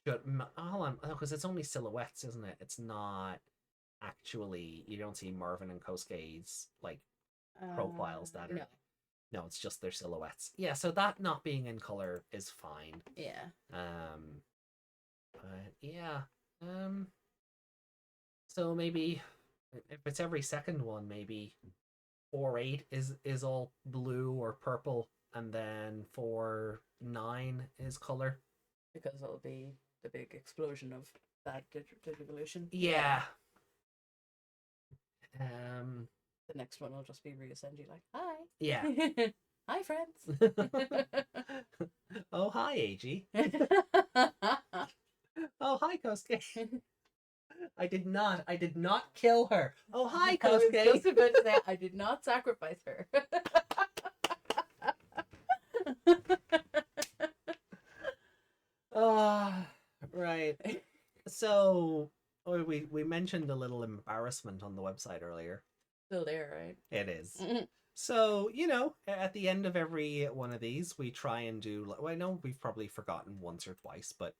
should... Hold on, because it's only silhouettes, isn't it? It's not actually... You don't see Marvin and Kosuke's, profiles that are... No, it's just their silhouettes. Yeah, so that not being in color is fine. Yeah. But yeah. So maybe if it's every second one, maybe 4-8 is all blue or purple, and then 4-9 is color. Because it'll be the big explosion of that Digivolution. Yeah. The next one will just be Ryusenji like, hi. Yeah. Hi, friends. Oh, hi, Eiji. Oh, hi, Kosuke. I did not kill her. Oh, hi, Kosuke. I was just about to say, I did not sacrifice her. Right. So, we mentioned a little embarrassment on the website earlier. Still there, right? It is. So, at the end of every one of these, we try and do... I know we've probably forgotten once or twice, but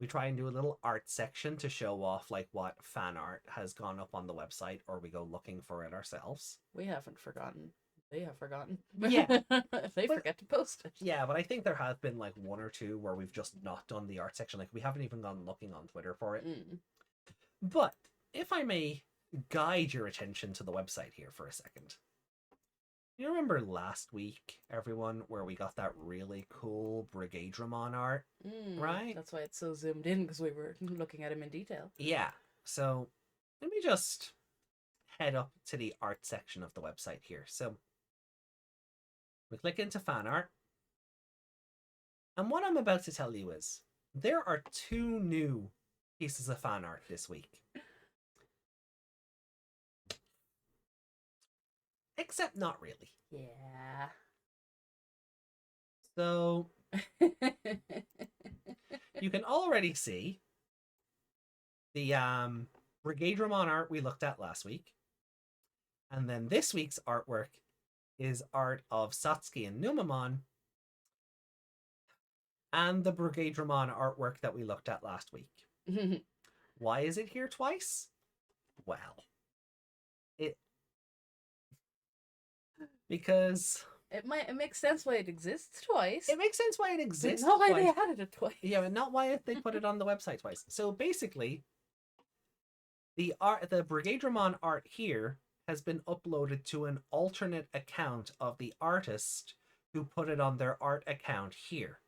we try and do a little art section to show off like what fan art has gone up on the website, or we go looking for it ourselves. We haven't forgotten. They have forgotten. Yeah. If they forget to post it. Yeah, but I think there have been like one or two where we've just not done the art section. Like we haven't even gone looking on Twitter for it. But if I may guide your attention to the website here for a second. You remember last week, everyone, where we got that really cool Brigadramon art, right? That's why it's so zoomed in, because we were looking at him in detail. Yeah. So let me just head up to the art section of the website here. So we click into fan art. And what I'm about to tell you is there are 2 new pieces of fan art this week. Except not really. Yeah. So you can already see the Brigadramon art we looked at last week. And then this week's artwork is art of Satsuki and Numamon, and the Brigadramon artwork that we looked at last week. Why is it here twice? Well, because it makes sense why it exists twice. It makes sense why it exists. Not why they added it twice. Yeah, but not why they put it on the website twice. So basically, the Brigadramon art here has been uploaded to an alternate account of the artist who put it on their art account here.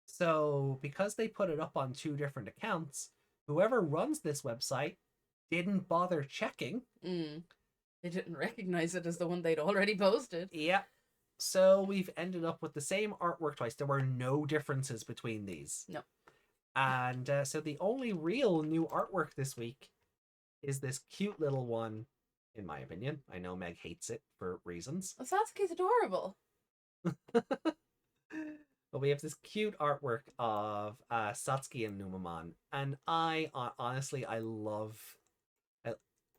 So because they put it up on 2 different accounts, whoever runs this website didn't bother checking. They didn't recognize it as the one they'd already posted. Yeah. So we've ended up with the same artwork twice. There were no differences between these. No. And so the only real new artwork this week is this cute little one, in my opinion. I know Meg hates it for reasons. Well, Sasuke's adorable. But we have this cute artwork of Satsuki and Numamon. And I honestly, I love...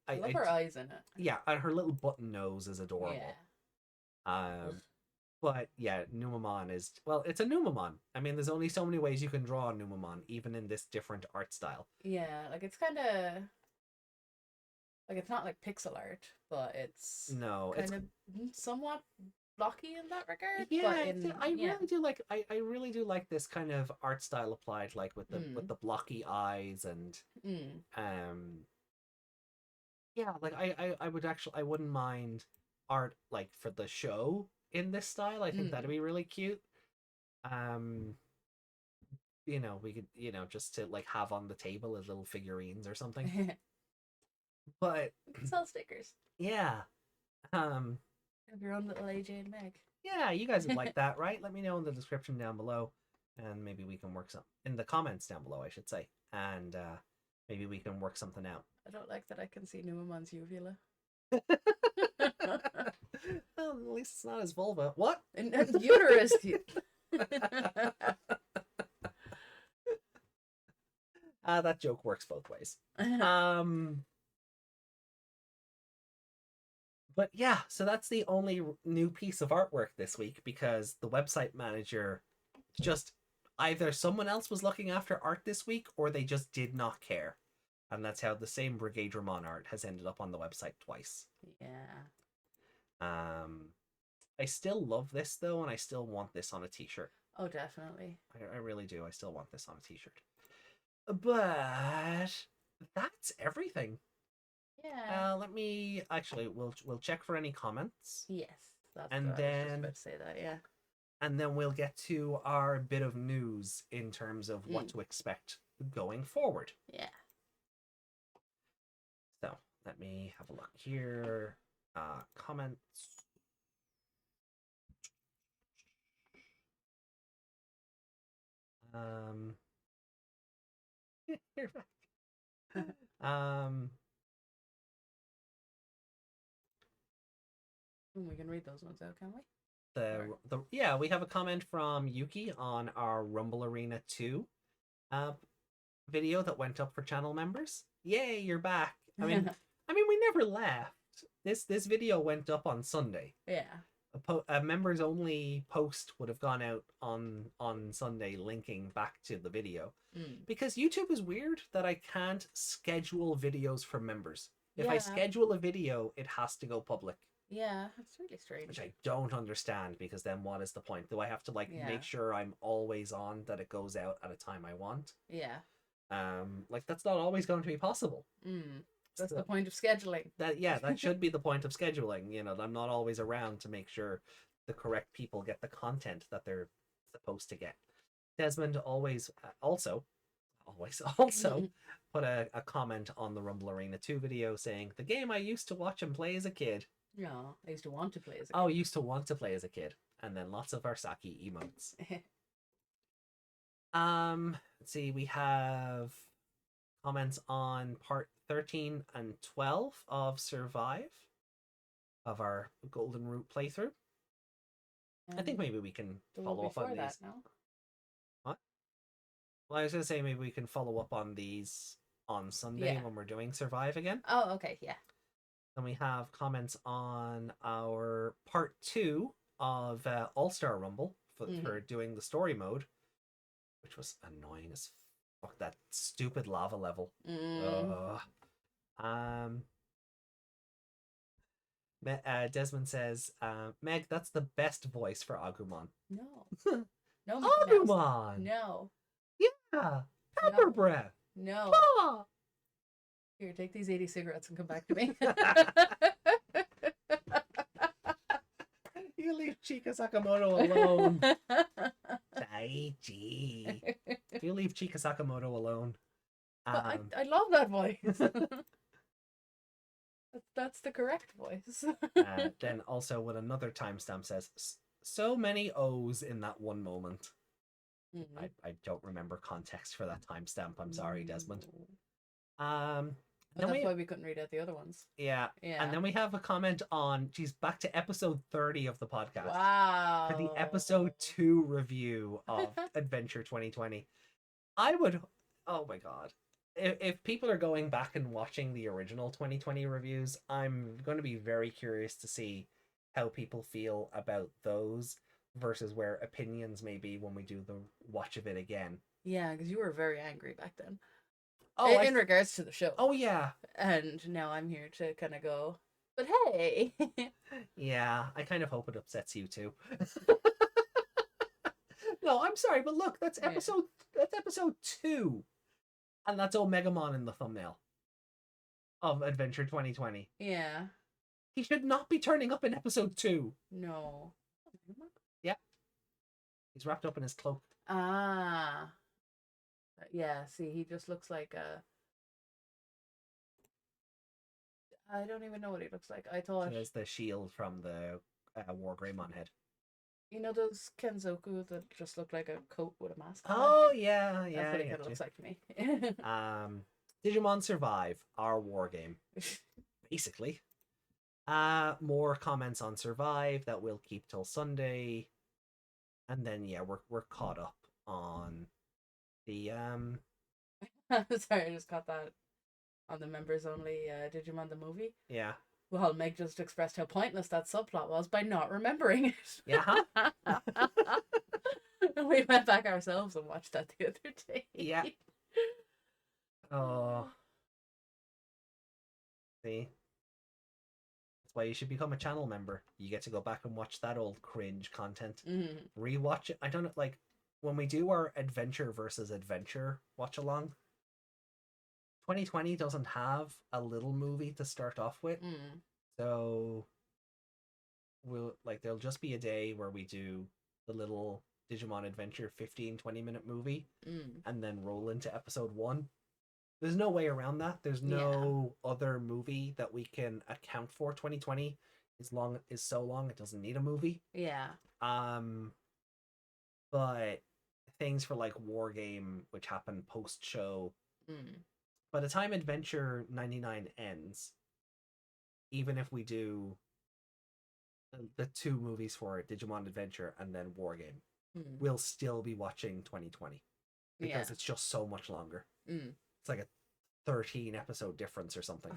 I love her eyes in it. Yeah, and her little button nose is adorable. Yeah. But yeah, Numamon is... Well, it's a Numamon. I mean, there's only so many ways you can draw a Numamon, even in this different art style. Yeah, like it's kind of... Like it's not like pixel art, but it's... No, kind of somewhat blocky in that regard. Yeah, but I really do like this kind of art style applied, like with the blocky eyes and... Yeah, like I wouldn't mind art like for the show in this style. I think that'd be really cute. You know, we could, just to like have on the table as little figurines or something. But sell stickers. Yeah. Have your own little AJ and Meg. Yeah, you guys would like that, right? Let me know in the description down below, and maybe we can work some in the comments down below, I should say, and maybe we can work something out. I don't like that I can see Numamon's uvula. Well, at least it's not his vulva. What? And uterus. That joke works both ways. But yeah, so that's the only new piece of artwork this week, because the website manager just either someone else was looking after art this week or they just did not care. And that's how the same Brigadramon art has ended up on the website twice. Yeah. I still love this though, and I still want this on a t-shirt. Oh, definitely. I really do. I still want this on a t-shirt. But that's everything. Yeah. Let me actually we'll check for any comments. Yes. That's and what then I was just about to say that, yeah. And then we'll get to our bit of news in terms of what to expect going forward. Yeah. So let me have a look here. Comments. We can read those ones out, can we? Yeah, we have a comment from Yuki on our Rumble Arena 2 video that went up for channel members. Yay, you're back. I mean we never left. This video went up on Sunday. Yeah. a members only post would have gone out on Sunday linking back to the video. Because YouTube is weird that I can't schedule videos for members. If I schedule a video, it has to go public. Yeah, it's really strange. Which I don't understand, because then what is the point? Do I have to like make sure I'm always on, that it goes out at a time I want? Yeah. Like that's not always going to be possible. That's the point of scheduling. That should be the point of scheduling. You know, I'm not always around to make sure the correct people get the content that they're supposed to get. Desmond also put a comment on the Rumble Arena 2 video saying, the game I used to watch and play as a kid. No, I used to want to play as a kid. Oh, used to want to play as a kid. And then lots of Arsaki emotes. Let's see, we have comments on part 13 and 12 of Survive, of our Golden Route playthrough. I think maybe we can follow up on these. No? What? Well, I was going to say maybe we can follow up on these on Sunday when we're doing Survive again. Oh, okay, yeah. Then we have comments on our part 2 of All-Star Rumble for doing the story mode, which was annoying as fuck. That stupid lava level. Desmond says, Meg, that's the best voice for Agumon. No. No. Agumon! No. Yeah! Pepper breath! No. Ah! Here, take these 80 cigarettes and come back to me. You leave Chika Sakamoto alone. Daichi. You leave Chika Sakamoto alone. But I love that voice. That's the correct voice. Then also when another timestamp says, so many O's in that one moment. I don't remember context for that timestamp. I'm sorry, Desmond. That's why we couldn't read out the other ones. Yeah. And then we have a comment on, geez, back to episode 30 of the podcast. Wow. For the episode 2 review of Adventure 2020. Oh my god. If people are going back and watching the original 2020 reviews, I'm going to be very curious to see how people feel about those versus where opinions may be when we do the watch of it again. Yeah, because you were very angry back then. Oh, in regards to the show. Oh, yeah. And now I'm here to kind of go, but hey. Yeah, I kind of hope it upsets you too. No, I'm sorry, but look, that's episode 2. And that's Omegamon in the thumbnail of Adventure 2020. Yeah. He should not be turning up in episode 2. No. Yeah. He's wrapped up in his cloak. Ah. Yeah, see, he just looks like I don't even know what he looks like. I thought... He has the shield from the War Greymon head. You know those Kenzoku that just look like a coat with a mask on? Oh, yeah. That's what it kind of looks like to me. Digimon Survive, our war game. Basically. More comments on Survive that we'll keep till Sunday. And then, yeah, we're caught up on the... Sorry, I just caught that on the members only Digimon the movie. Yeah. Well, Meg just expressed how pointless that subplot was by not remembering it. Yeah. We went back ourselves and watched that the other day. Yeah. Oh. See? That's why you should become a channel member. You get to go back and watch that old cringe content. Rewatch it. I don't know, like, when we do our adventure versus adventure watch along, 2020 doesn't have a little movie to start off with. So there'll just be a day where we do the little Digimon Adventure 15-20 minute movie and then roll into episode 1. There's no way around that. There's no other movie that we can account for. 2020 is so long it doesn't need a movie. Yeah. But things for like War Game, which happen post show, by the time Adventure 99 ends, even if we do the 2 movies for it, Digimon Adventure and then War Game, we'll still be watching 2020 because it's just so much longer. It's like a 13 episode difference or something.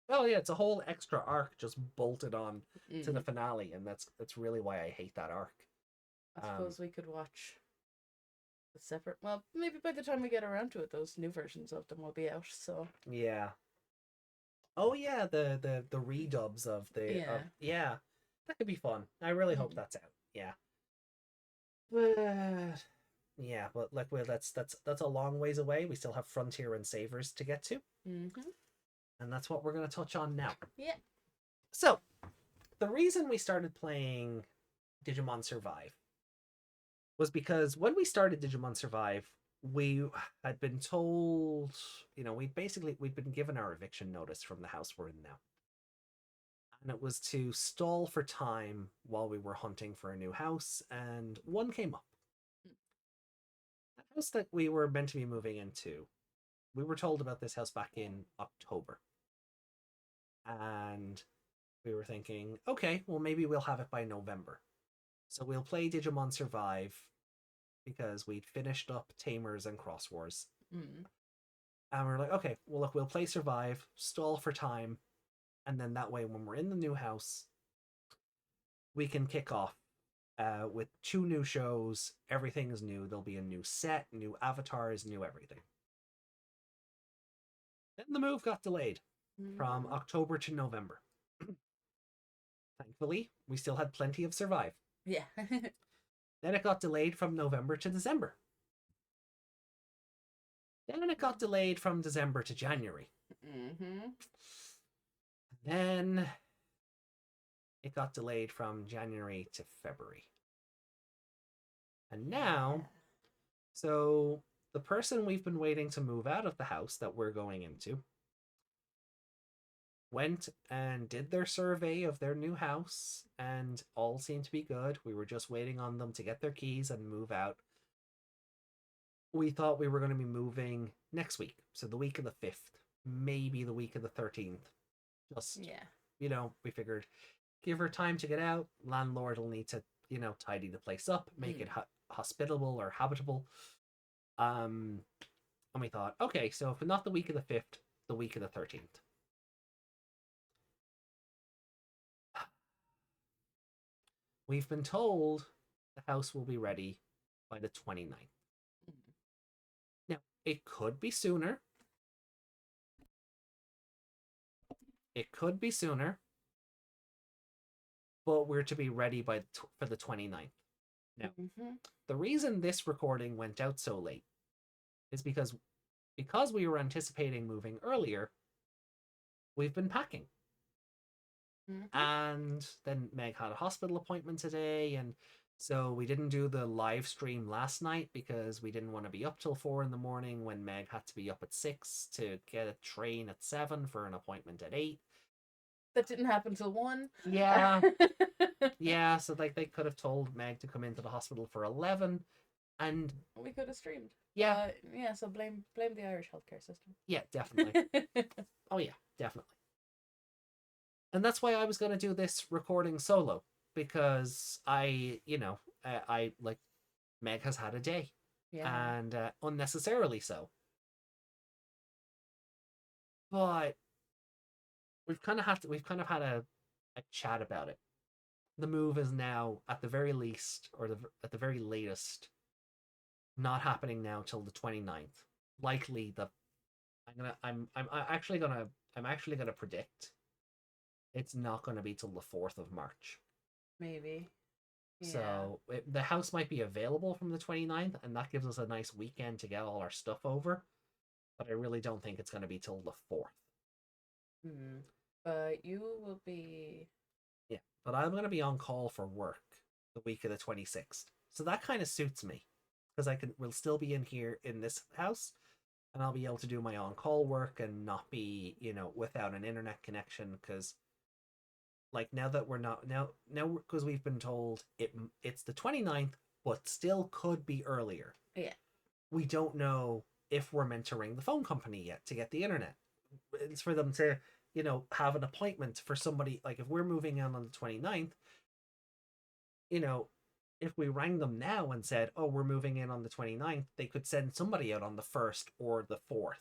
Oh yeah, it's a whole extra arc just bolted on to the Mm. finale, and that's really why I hate that arc. I suppose we could watch the separate. Well, maybe by the time we get around to it, those new versions of them will be out. So Yeah. Oh yeah, the redubs of yeah. yeah, that could be fun. I really hope Mm. that's out. Yeah. But yeah, but like well, that's a long ways away. We still have Frontier and Savers to get to, Mm-hmm. and that's what we're gonna touch on now. Yeah. So the reason we started playing Digimon Survive was because when we started Digimon Survive, we had been told, we'd been given our eviction notice from the house we're in now. And it was to stall for time while we were hunting for a new house, and one came up. The house that we were meant to be moving into, we were told about this house back in October. And we were thinking, okay, well, maybe we'll have it by November. So we'll play Digimon Survive because we'd finished up Tamers and Cross Wars. Mm. And we're like, okay, well, look, we'll play Survive, stall for time, and then that way, when we're in the new house, we can kick off with 2 new shows. Everything is new. There'll be a new set, new avatars, new everything. Then the move got delayed from October to November. Thankfully, we still had plenty of Survive. Yeah. Then it got delayed from November to December. Then it got delayed from December to January. Mm-hmm. Then it got delayed from January to February. And now, so the person we've been waiting to move out of the house that we're going into went and did their survey of their new house, and all seemed to be good. We were just waiting on them to get their keys and move out. We thought we were going to be moving next week, so the week of the 5th, maybe the week of the 13th. Just, we figured give her time to get out. Landlord will need to, tidy the place up, make it hospitable or habitable. And we thought, okay, so if not the week of the 5th, the week of the 13th. We've been told the house will be ready by the 29th. Now, it could be sooner. It could be sooner. But we're to be ready for the 29th. Now, the reason this recording went out so late is because we were anticipating moving earlier, we've been packing. And then Meg had a hospital appointment today, and so we didn't do the live stream last night because we didn't want to be up till 4 a.m. when Meg had to be up at 6 to get a train at 7 for an appointment at 8. That didn't happen till 1. Yeah. Yeah, so like they could have told Meg to come into the hospital for 11, and we could have streamed. Yeah. Yeah, so blame the Irish healthcare system. Yeah, definitely. Oh yeah, definitely. And that's why I was going to do this recording solo, because I like Meg has had a day. Yeah. And unnecessarily so. But we've kind of had a chat about it. The move is now at the very least, or at the very latest, not happening now till the 29th. Likely I'm actually gonna predict it's not gonna be till the 4th of March. Maybe. Yeah. So the house might be available from the 29th, and that gives us a nice weekend to get all our stuff over. But I really don't think it's gonna be till the 4th. But you will be. Yeah, but I'm gonna be on call for work the week of the 26th, so that kind of suits me because we'll still be in here in this house, and I'll be able to do my on-call work and not be, without an internet connection, because like now that we're not now because we've been told it's the 29th, but still could be earlier. Yeah. We don't know if we're meant to ring the phone company yet to get the internet. It's for them to, have an appointment for somebody. Like if we're moving in on the 29th, if we rang them now and said, oh, we're moving in on the 29th, they could send somebody out on the 1st or the 4th.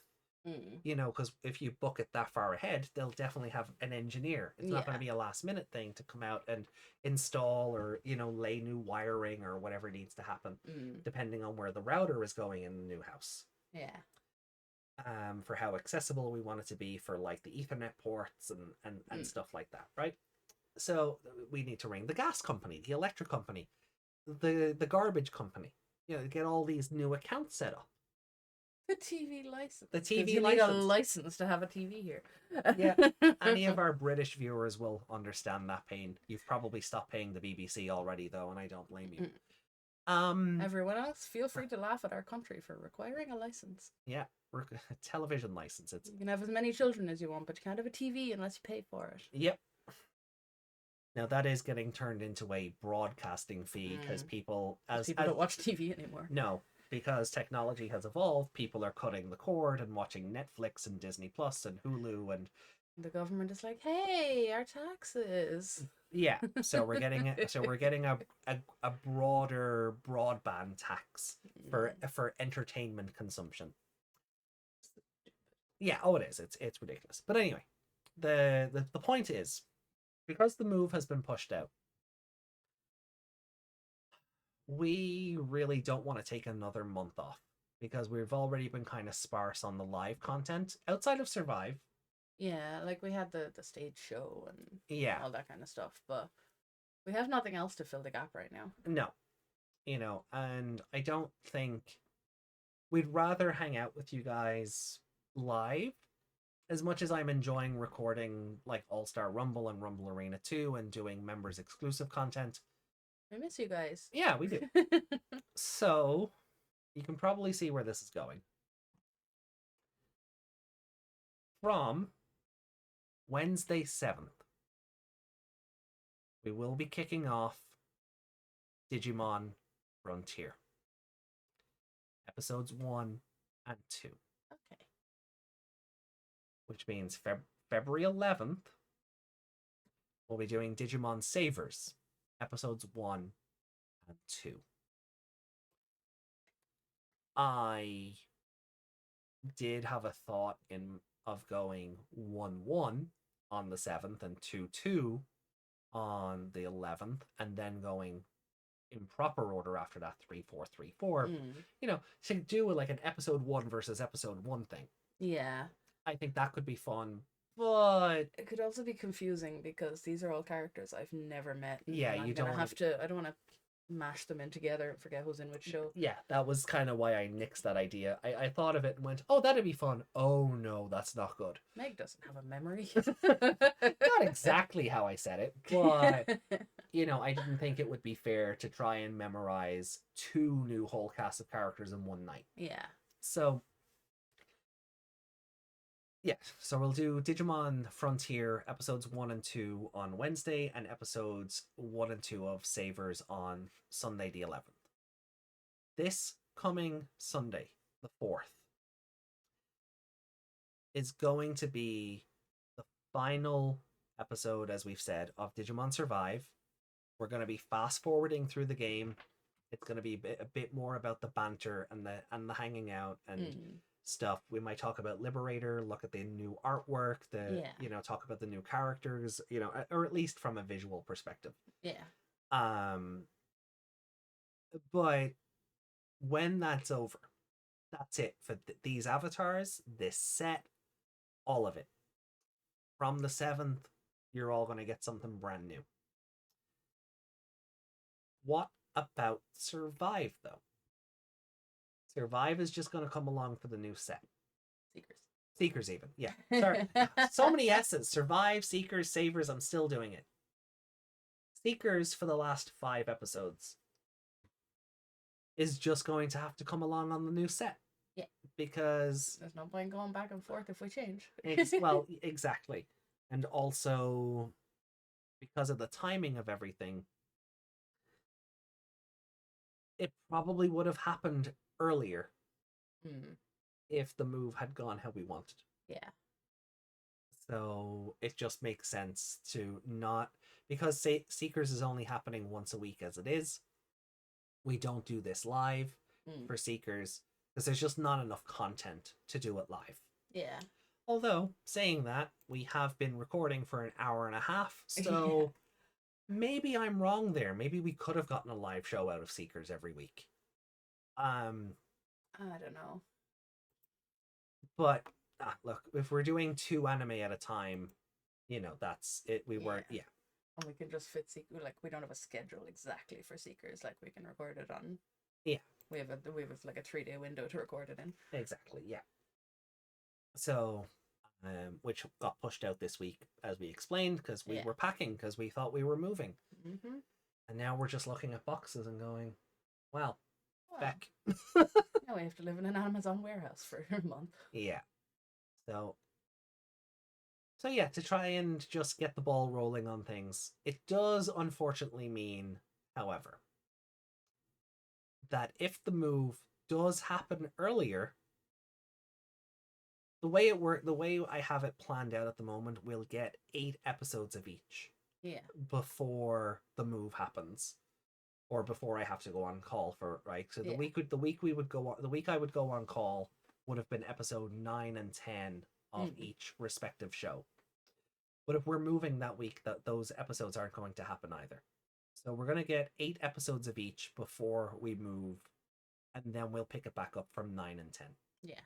You know, because if you book it that far ahead, they'll definitely have an engineer. It's not going to be a last minute thing to come out and install or, you know, lay new wiring or whatever needs to happen, depending on where the router is going in the new house. Yeah. For how accessible we want it to be for like the Ethernet ports and stuff like that, right? So we need to ring the gas company, the electric company, the garbage company, you know, get all these new accounts set up. The TV license. The TV you license. need a license to have a TV here. Yeah, any of our British viewers will understand that pain. You've probably stopped paying the BBC already, though, and I don't blame you. Everyone else, feel free to laugh at our country for requiring a license. Yeah, television license. You can have as many children as you want, but you can't have a TV unless you pay for it. Yep. Now that is getting turned into a broadcasting fee because people don't watch TV anymore. No, because technology has evolved. People are cutting the cord and watching Netflix and Disney Plus and Hulu, and the government is like, "Hey, our taxes." Yeah, so we're getting a broader broadband tax for entertainment consumption. Yeah, oh, it is. It's ridiculous. But anyway, the point is, because the move has been pushed out, we really don't want to take another month off because we've already been kind of sparse on the live content outside of Survive. Yeah, like we had the stage show and all that kind of stuff, but we have nothing else to fill the gap right now. No, you know, and I don't think we'd rather hang out with you guys live. As much as I'm enjoying recording like All-Star Rumble and Rumble Arena 2 and doing members exclusive content. I miss you guys. Yeah, we do. So, you can probably see where this is going. From Wednesday 7th, we will be kicking off Digimon Frontier. Episodes 1 and 2. Okay. Which means February 11th, we'll be doing Digimon Savers, episodes 1 and 2. I did have a thought of going 1-1 on the 7th and 2-2 on the 11th, and then going in proper order after that 3-4-3-4. You know, to do like an episode 1 versus episode 1 thing. Yeah. I think that could be fun, but it could also be confusing because these are all characters I've never met. Yeah, you don't have to. I don't want to mash them in together and forget who's in which show. Yeah, that was kind of why I nixed that idea. I thought of it and went, "Oh, that'd be fun." Oh no, that's not good. Meg doesn't have a memory. Not exactly how I said it, but you know, I didn't think it would be fair to try and memorize 2 new whole cast of characters in one night. Yeah. So. Yeah, so we'll do Digimon Frontier episodes 1 and 2 on Wednesday and episodes 1 and 2 of Savers on Sunday the 11th. This coming Sunday, the 4th, is going to be the final episode, as we've said, of Digimon Survive. We're going to be fast forwarding through the game. It's going to be a bit more about the banter and the hanging out and stuff. We might talk about Liberator, look at the new artwork, you know, talk about the new characters, you know, or at least from a visual perspective. Yeah. But when that's over, that's it for these avatars, this set, all of it. From the 7th, you're all going to get something brand new. What about Survive, though? Survive is just going to come along for the new set. Seekers even. Yeah. Sorry. So many S's. Survive, Seekers, Savers. I'm still doing it. Seekers for the last 5 episodes is just going to have to come along on the new set. Yeah. Because there's no point going back and forth if we change. Well, exactly. And also because of the timing of everything, it probably would have happened earlier if the move had gone how we wanted. Yeah. So it just makes sense to not, because Seekers is only happening once a week as it is. We don't do this live for Seekers because there's just not enough content to do it live. Yeah. Although, saying that, we have been recording for an hour and a half, so maybe I'm wrong there. Maybe we could have gotten a live show out of Seekers every week. I don't know. But look, if we're doing 2 anime at a time, that's it. We weren't, yeah. And we can just fit like we don't have a schedule exactly for Seekers. Like we can record it on. Yeah. We have like a 3-day window to record it in. Exactly. Yeah. So, which got pushed out this week, as we explained, because we were packing because we thought we were moving, and now we're just looking at boxes and going, well. Back. Now we have to live in an Amazon warehouse for a month. Yeah. So yeah, to try and just get the ball rolling on things. It does unfortunately mean, however, that if the move does happen earlier, the way I have it planned out at the moment, we'll get 8 episodes of each. Yeah. Before the move happens. Or before I have to go on call for right. So the week I would go on call would have been episode 9 and 10 of each respective show. But if we're moving that week, those episodes aren't going to happen either. So we're gonna get 8 episodes of each before we move, and then we'll pick it back up from 9 and 10. Yeah.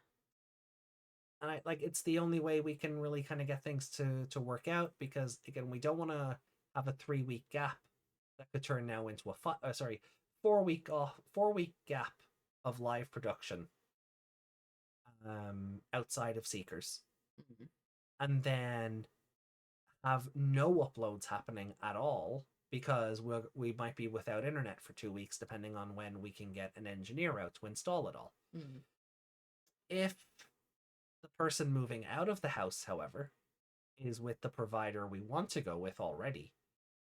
And it's the only way we can really kind of get things to work out, because again, we don't want to have a 3-week gap that could turn now into a 4-week gap of live production outside of Seekers, and then have no uploads happening at all because we might be without internet for 2 weeks, depending on when we can get an engineer out to install it all. If the person moving out of the house, however, is with the provider we want to go with already,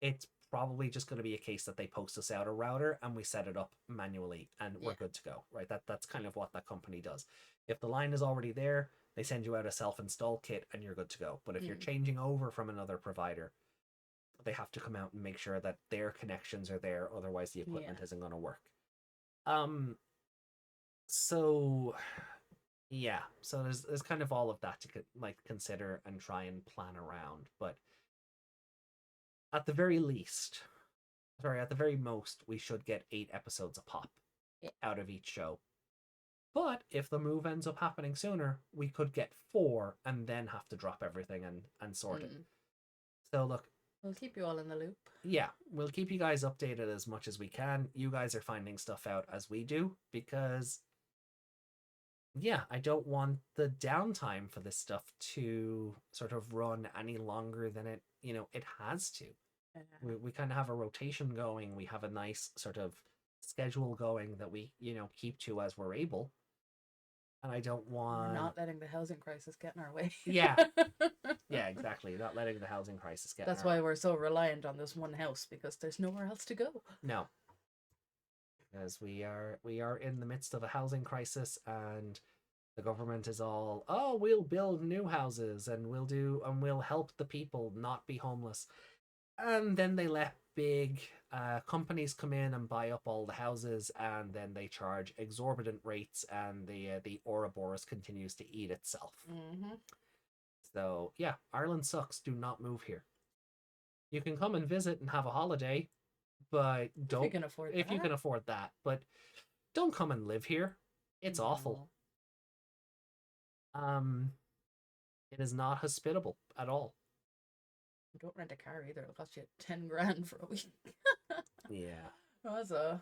it's probably just going to be a case that they post us out a router and we set it up manually and we're good to go, right? That's kind of what that company does. If the line is already there, they send you out a self-install kit and you're good to go. But if you're changing over from another provider, they have to come out and make sure that their connections are there, otherwise the equipment isn't going to work. So there's kind of all of that to consider and try and plan around. But at the very most, we should get 8 episodes a pop out of each show. But if the move ends up happening sooner, we could get 4 and then have to drop everything and sort it. So look, we'll keep you all in the loop. Yeah, we'll keep you guys updated as much as we can. You guys are finding stuff out as we do, because I don't want the downtime for this stuff to sort of run any longer than it has to. We kind of have a rotation going. We have a nice sort of schedule going that we keep to as we're able, and I don't want... We're not letting the housing crisis get in our way. Yeah exactly, not letting the housing crisis get That's in our why we're so reliant on this one house, because there's nowhere else to go. No, because we are in the midst of a housing crisis, and the government is all, we'll build new houses and we'll help the people not be homeless. And then they let big companies come in and buy up all the houses, and then they charge exorbitant rates, and the Ouroboros continues to eat itself. So Ireland sucks. Do not move here. You can come and visit and have a holiday, but don't, if you can afford that. But don't come and live here. It's awful. It is not hospitable at all. Don't rent a car either. It'll cost you $10,000 for a week. Yeah. That's a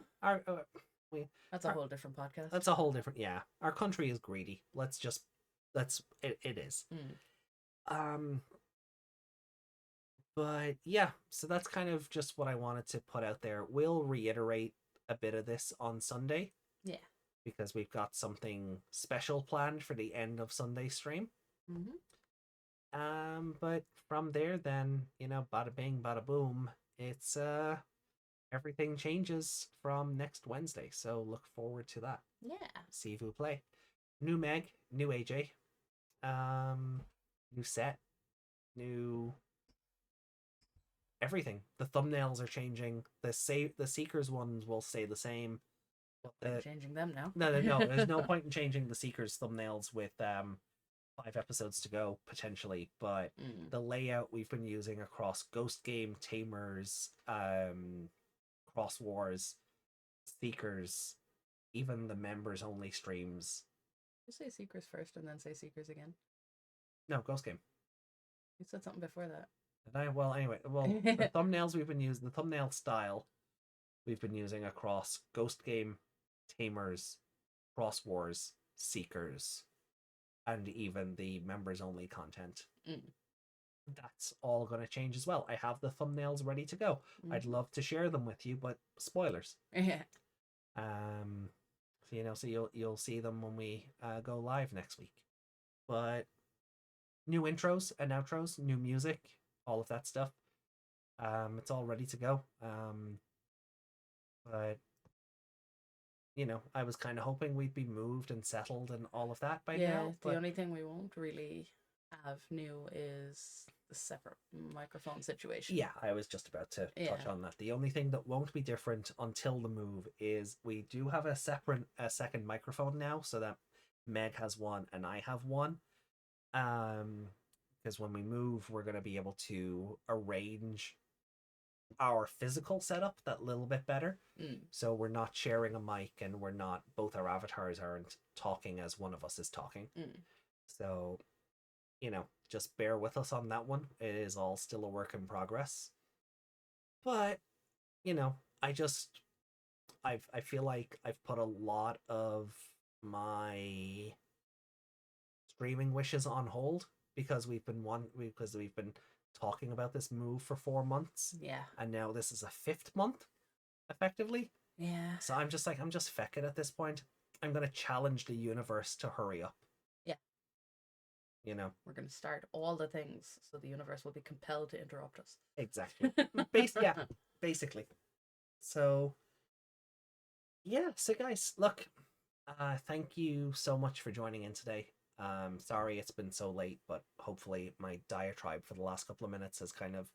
whole different podcast. That's a whole different... Yeah. Our country is greedy. It is. But so that's kind of just what I wanted to put out there. We'll reiterate a bit of this on Sunday. Yeah. Because we've got something special planned for the end of Sunday stream. But from there, then, bada bing, bada boom, it's everything changes from next Wednesday. So look forward to that. Yeah. See who play. New Meg, new AJ, new set, new everything. The thumbnails are changing. The Seekers ones will stay the same. Changing them now. No. There's no point in changing the Seekers thumbnails with 5 episodes to go potentially, but the layout we've been using across Ghost Game, Tamers, Cross Wars, Seekers, even the members only streams. You say Seekers first and then say Seekers again. No, Ghost Game. You said something before that. Did I? Well, anyway, the thumbnails we've been using, the thumbnail style we've been using across Ghost Game, Tamers, Cross Wars, Seekers, and even the members only content. That's all going to change as well. I have the thumbnails ready to go. I'd love to share them with you, but spoilers. Yeah. So you'll see them when we go live next week. But new intros and outros, new music, all of that stuff. It's all ready to go. But I was kind of hoping we'd be moved and settled and all of that by now. But the only thing we won't really have new is the separate microphone situation. Yeah, I was just about to touch on that. The only thing that won't be different until the move is we do have a second microphone now, so that Meg has one and I have one. Because when we move, we're going to be able to arrange our physical setup that little bit better. So we're not sharing a mic, and both our avatars aren't talking as one of us is talking. So, just bear with us on that one. It is all still a work in progress. But, I feel like I've put a lot of my streaming wishes on hold because we've been talking about this move for 4 months. Yeah. And now this is a 5th month, effectively. Yeah. So I'm just feckin' at this point. I'm going to challenge the universe to hurry up. Yeah. We're going to start all the things so the universe will be compelled to interrupt us. Exactly. Basically. So, yeah. So guys, look, thank you so much for joining in today. Sorry it's been so late, but hopefully my diatribe for the last couple of minutes has kind of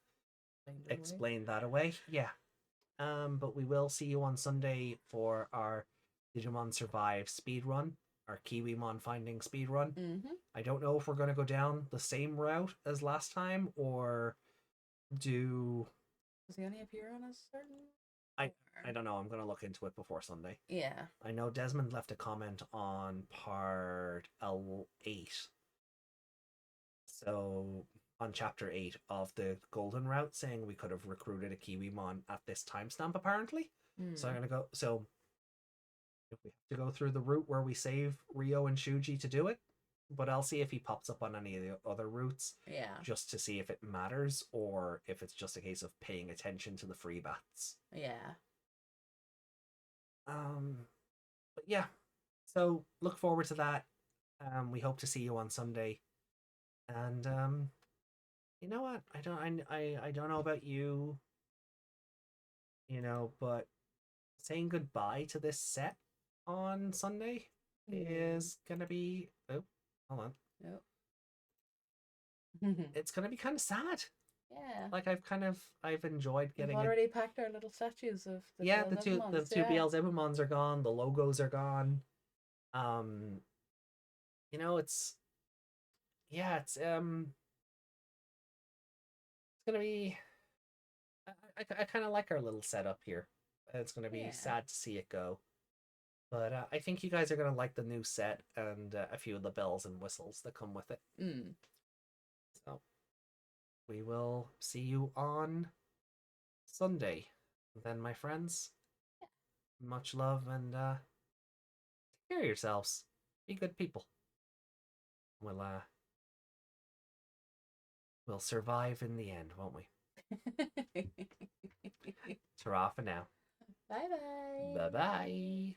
explained that away. Yeah. But we will see you on Sunday for our Digimon Survive speedrun, our Kiwimon finding speedrun. I don't know if we're going to go down the same route as last time or do... Does he only appear on a certain... I don't know. I'm going to look into it before Sunday. Yeah. I know Desmond left a comment on part 8. So, on chapter 8 of the Golden Route, saying we could have recruited a Kiwimon at this timestamp, apparently. So I'm going to go... So, if we have to go through the route where we save Rio and Shuji to do it, but I'll see if he pops up on any of the other routes. Yeah. Just to see if it matters or if it's just a case of paying attention to the free bats. Yeah. But yeah, so look forward to that. We hope to see you on Sunday. And you know what? I don't know about you, but saying goodbye to this set on Sunday is gonna be hold on. It's gonna be kind of sad. Yeah. Like I've enjoyed getting. We've already packed our little statues of the the two Beelzebumons are gone. The logos are gone. It's gonna be. I kind of like our little setup here. It's gonna be sad to see it go, but I think you guys are gonna like the new set and a few of the bells and whistles that come with it. So. We will see you on Sunday. Then, my friends, much love and take care of yourselves. Be good people. We'll survive in the end, won't we? Ta-ra for now. Bye-bye. Bye-bye.